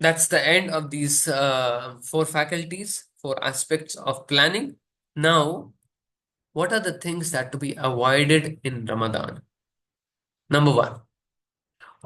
that's the end of these four faculties, four aspects of planning. Now, what are the things that to be avoided in Ramadan? Number one,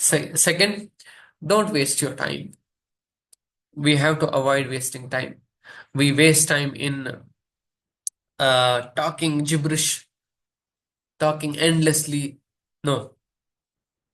Second, don't waste your time. We have to avoid wasting time. We waste time in talking gibberish, talking endlessly. No,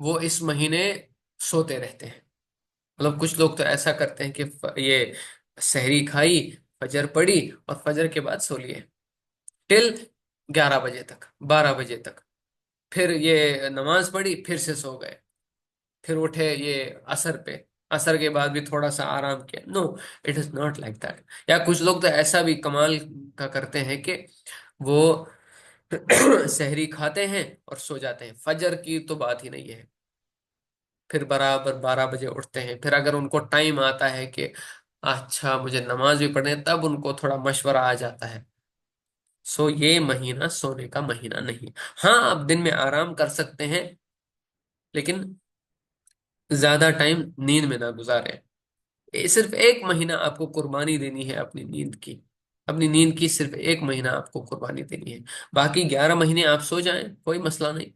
وہ اس مہینے سوتے رہتے ہیں. مطلب کچھ لوگ تو ایسا کرتے ہیں کہ یہ سحری کھائی، فجر پڑی اور فجر کے بعد سو لیے ٹل 11 بجے تک، 12 بجے تک. پھر یہ نماز پڑھی، پھر سے سو گئے. پھر اٹھے یہ عصر پہ، عصر کے بعد بھی تھوڑا سا آرام کیا. No, it is not like that. یا کچھ لوگ تو ایسا بھی کمال کا کرتے ہیں کہ وہ سحری کھاتے ہیں اور سو جاتے ہیں. فجر کی تو بات ہی نہیں ہے. پھر برابر 12 بجے اٹھتے ہیں. پھر اگر ان کو ٹائم آتا ہے کہ اچھا مجھے نماز بھی پڑھنے ہے، تب ان کو تھوڑا مشورہ آ جاتا ہے. سو یہ مہینہ سونے کا مہینہ نہیں. ہاں آپ دن میں آرام کر سکتے ہیں، لیکن زیادہ ٹائم نیند میں نہ گزارے. صرف ایک مہینہ آپ کو قربانی دینی ہے اپنی نیند کی. اپنی نیند کی صرف ایک مہینہ آپ کو قربانی دینی ہے. باقی 11 مہینے آپ سو جائیں، کوئی مسئلہ نہیں.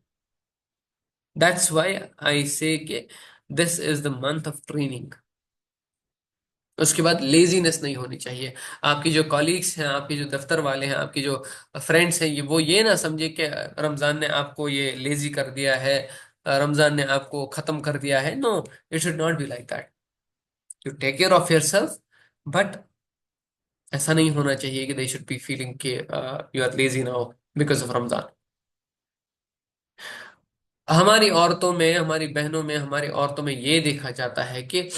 دیٹس وائی آئی سے کہ دس is the month of training. اس کے بعد لیزینس نہیں ہونی چاہیے. آپ کی جو کالیگس ہیں، آپ کی جو دفتر والے ہیں، آپ کی جو فرینڈس ہیں، وہ یہ نہ سمجھے کہ رمضان نے آپ کو یہ لیزی کر دیا ہے، رمضان نے آپ کو ختم کر دیا ہے. No, it should not be like that. You take care of yourself, but ایسا نہیں ہونا چاہیے کہ دے شوڈ بی فیلنگ کہ you are lazy now because of Ramzan. ہماری عورتوں میں، ہماری بہنوں میں، ہماری عورتوں میں یہ دیکھا جاتا ہے کہ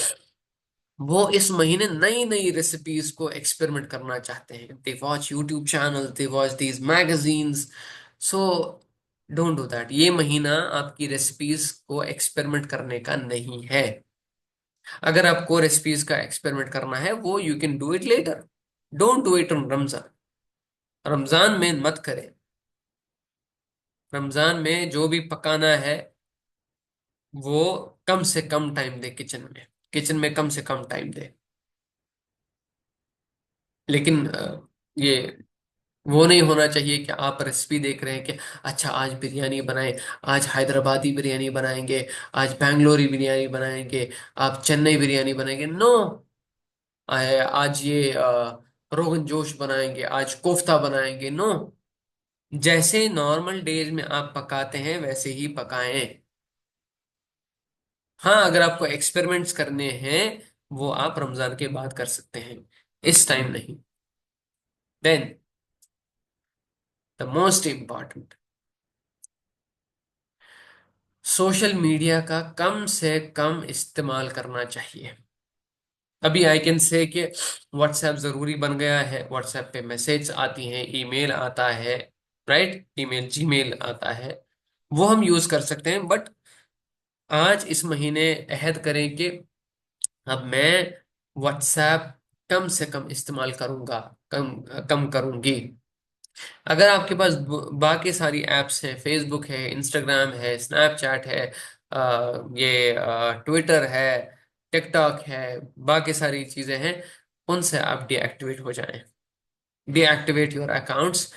وہ اس مہینے نئی نئی ریسیپیز کو ایکسپیریمنٹ کرنا چاہتے ہیں. They watch YouTube channel, they watch these magazines. So don't do that. یہ مہینہ آپ کی ریسیپیز کو ایکسپیریمنٹ کرنے کا نہیں ہے. اگر آپ کو ریسیپیز کا ایکسپیریمنٹ کرنا ہے، وہ you can do it later. Don't do it in Ramzan. Ramzan میں مت کریں. رمضان میں جو بھی پکانا ہے وہ کم سے کم ٹائم دے کچن میں. کچن میں کم سے کم ٹائم دے. لیکن یہ وہ نہیں ہونا چاہیے کہ آپ ریسیپی دیکھ رہے ہیں کہ اچھا آج بریانی بنائیں، آج حیدرآبادی بریانی بنائیں گے، آج بنگلوری بریانی بنائیں گے، آپ چنئی بریانی بنائیں گے. نو، آج یہ روغن جوش بنائیں گے، آج کوفتہ بنائیں گے. نو، جیسے نارمل ڈیز میں آپ پکاتے ہیں ویسے ہی پکائیں. ہاں اگر آپ کو ایکسپیریمنٹس کرنے ہیں، وہ آپ رمضان کے بعد کر سکتے ہیں، اس ٹائم نہیں. Then the most important, social media کا کم سے کم استعمال کرنا چاہیے. ابھی آئی کین سے کہ واٹس ایپ ضروری بن گیا ہے. واٹس ایپ پہ میسج آتی ہیں، ای میل آتا ہے، رائٹ؟ ای میل، جی میل آتا ہے، وہ ہم یوز کر سکتے ہیں. بٹ آج اس مہینے عہد کریں کہ اب میں واٹس ایپ کم سے کم استعمال کروں گا، کم کم کروں گی. اگر آپ کے پاس باقی ساری ایپس ہیں، فیس بک ہے، انسٹاگرام ہے، اسنیپ چیٹ ہے، یہ ٹویٹر ہے، ٹک ٹاک ہے، باقی ساری چیزیں ہیں، ان سے آپ ڈی ایکٹیویٹ ہو جائیں. Deactivate your accounts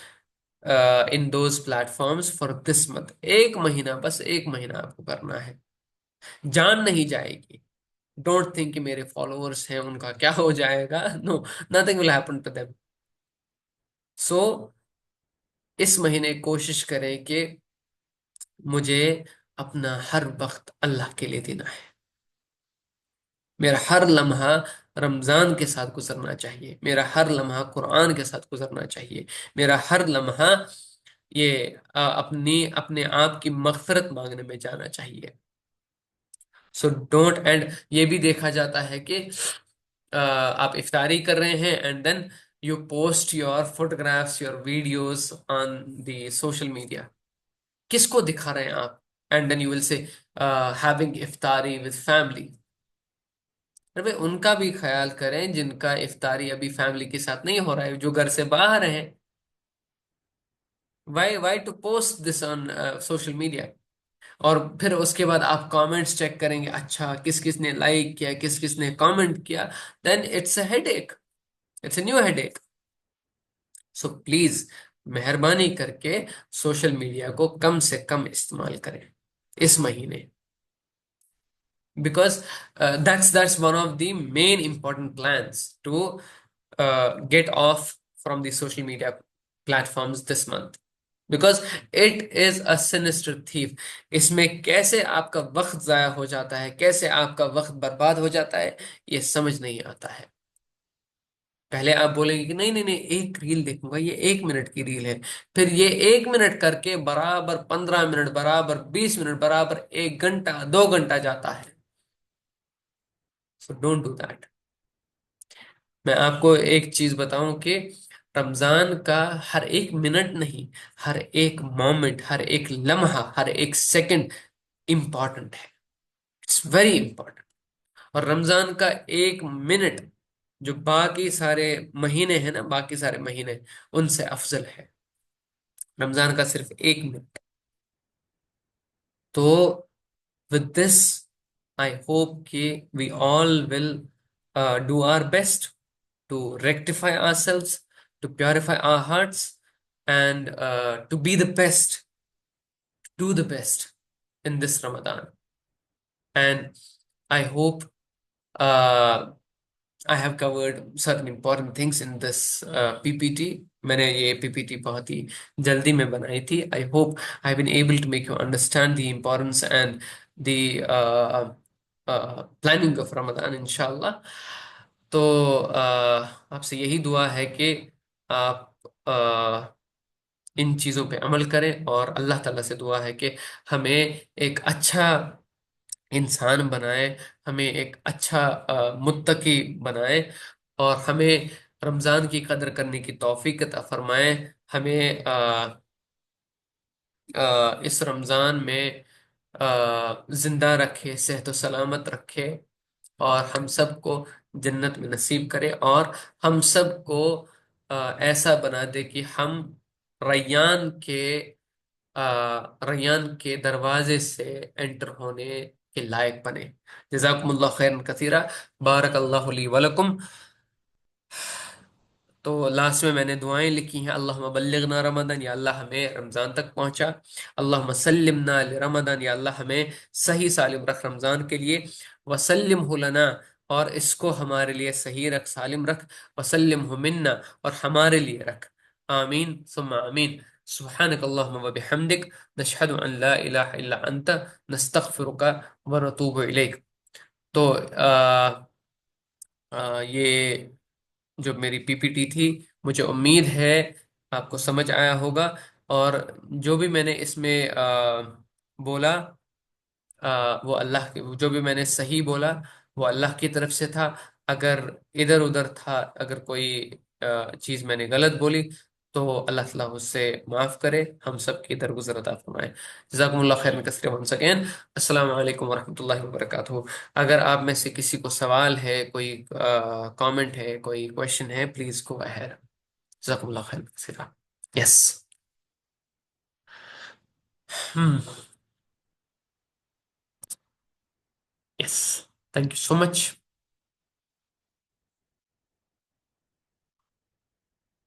in those platforms for this month. ایک مہینہ، بس ایک مہینہ آپ کو کرنا ہے. جان نہیں جائے گی. ڈونٹ تھنک کہ میرے فالوورس ہیں ان کا کیا ہو جائے گا. No, nothing will happen to them. So اس مہینے کوشش کریں کہ مجھے اپنا ہر وقت اللہ کے لیے دینا ہے. میرا ہر لمحہ رمضان کے ساتھ گزرنا چاہیے. میرا ہر لمحہ قرآن کے ساتھ گزرنا چاہیے. میرا ہر لمحہ یہ اپنے آپ کی مغفرت مانگنے میں جانا چاہیے. So don't. اینڈ یہ بھی دیکھا جاتا ہے کہ آپ افطاری کر رہے ہیں and then you post your photographs, your videos on the social media. کس کو دکھا رہے ہیں آپ؟ اینڈ دین یو ول سے ہیونگ افطاری ود فیملی. ارے ان کا بھی خیال کریں جن کا افطاری ابھی فیملی کے ساتھ نہیں ہو رہا ہے، جو گھر سے باہر ہیں. Why to post this on social media? اور پھر اس کے بعد آپ کامنٹس چیک کریں گے، اچھا کس کس نے لائک کیا، کس کس نے کامنٹ کیا. دین اٹس اے ہیڈ ایک، اٹس اے نیو ہیڈ ایک. سو پلیز مہربانی کر کے سوشل میڈیا کو کم سے کم استعمال کریں اس مہینے. Because that's one of the main important plans to get off from the social media platforms this month. Because it is a sinister thief. اس میں کیسے آپ کا وقت ضائع ہو جاتا ہے، کیسے آپ کا وقت برباد ہو جاتا ہے، یہ سمجھ نہیں آتا ہے. پہلے آپ بولیں گے کہ نہیں نہیں نہیں، ایک ریل دیکھوں گا، یہ 1 منٹ کی ریل ہے. پھر یہ 1 منٹ کر کے برابر 15 منٹ، برابر 20 منٹ، برابر 1 گھنٹہ، 2 گھنٹہ جاتا ہے. So don't do that. میں آپ کو ایک چیز بتاؤں کہ رمضان کا ہر ایک منٹ نہیں، ہر ایک مومنٹ، ہر ایک لمحہ، ہر ایک سیکنڈ امپورٹنٹ ہے. It's very important. اور رمضان کا ایک منٹ جو باقی سارے مہینے ہیں نا، باقی سارے مہینے ان سے افضل ہے. رمضان کا صرف ایک منٹ. تو with this I hope کہ we all will do our best to rectify ourselves, to purify our hearts, and to be the best, to do the best in this Ramadan. And I hope uh, I have covered certain important things in this PPT. میں نے یہ PPT بہت ہی جلدی میں بنائی تھی. I hope I've been able to make you understand the importance and the planning of Ramadan, inshallah. تو آپ سے یہی دعا ہے کہ آپ ان چیزوں پہ عمل کریں، اور اللہ تعالیٰ سے دعا ہے کہ ہمیں ایک اچھا انسان بنائے، ہمیں ایک اچھا متقی بنائے، اور ہمیں رمضان کی قدر کرنے کی توفیق عطا فرمائے. ہمیں اس رمضان میں زندہ رکھے، صحت و سلامت رکھے، اور ہم سب کو جنت میں نصیب کرے، اور ہم سب کو ایسا بنا دے کہ ہم ریان کے ریان کے دروازے سے انٹر ہونے کے لائق بنے. جزاکم اللہ خیرا کثیرا. بارک اللہ لی ولکم. تو لاسٹ میں نے دعائیں لکھی ہیں. اللہم بلغنا رمضان، یا اللہ ہمیں رمضان تک پہنچا. اللہم سلمنا لرمضان، یا اللہ ہمیں صحیح سالم رکھ رمضان کے لیے. وسلمہ لنا، اور اس کو ہمارے لیے صحیح رکھ، سالم رکھ. وسلمہ منا، اور ہمارے لیے رکھ. آمین ثم آمین. سبحانک اللہم وبحمدک، نشہد ان لا الہ الا انت، نستغفرک ونتوب الیک. تو یہ جو میری PPT تھی، مجھے امید ہے آپ کو سمجھ آیا ہوگا. اور جو بھی میں نے اس میں بولا، وہ اللہ کے، جو بھی میں نے صحیح بولا وہ اللہ کی طرف سے تھا. اگر ادھر ادھر تھا، اگر کوئی چیز میں نے غلط بولی، تو اللہ تعالیٰ اس سے معاف کرے، ہم سب کی درگزر عطا فرمائے. جزاکم اللہ خیر کثیر ونس اگین. السلام علیکم ورحمۃ اللہ وبرکاتہ. اگر آپ میں سے کسی کو سوال ہے، کوئی کامنٹ ہے، کوئی کوشچن ہے، پلیز گو اہیڈ. جزاکم اللہ خیر کثیر. Yes. Yes. Thank you so much.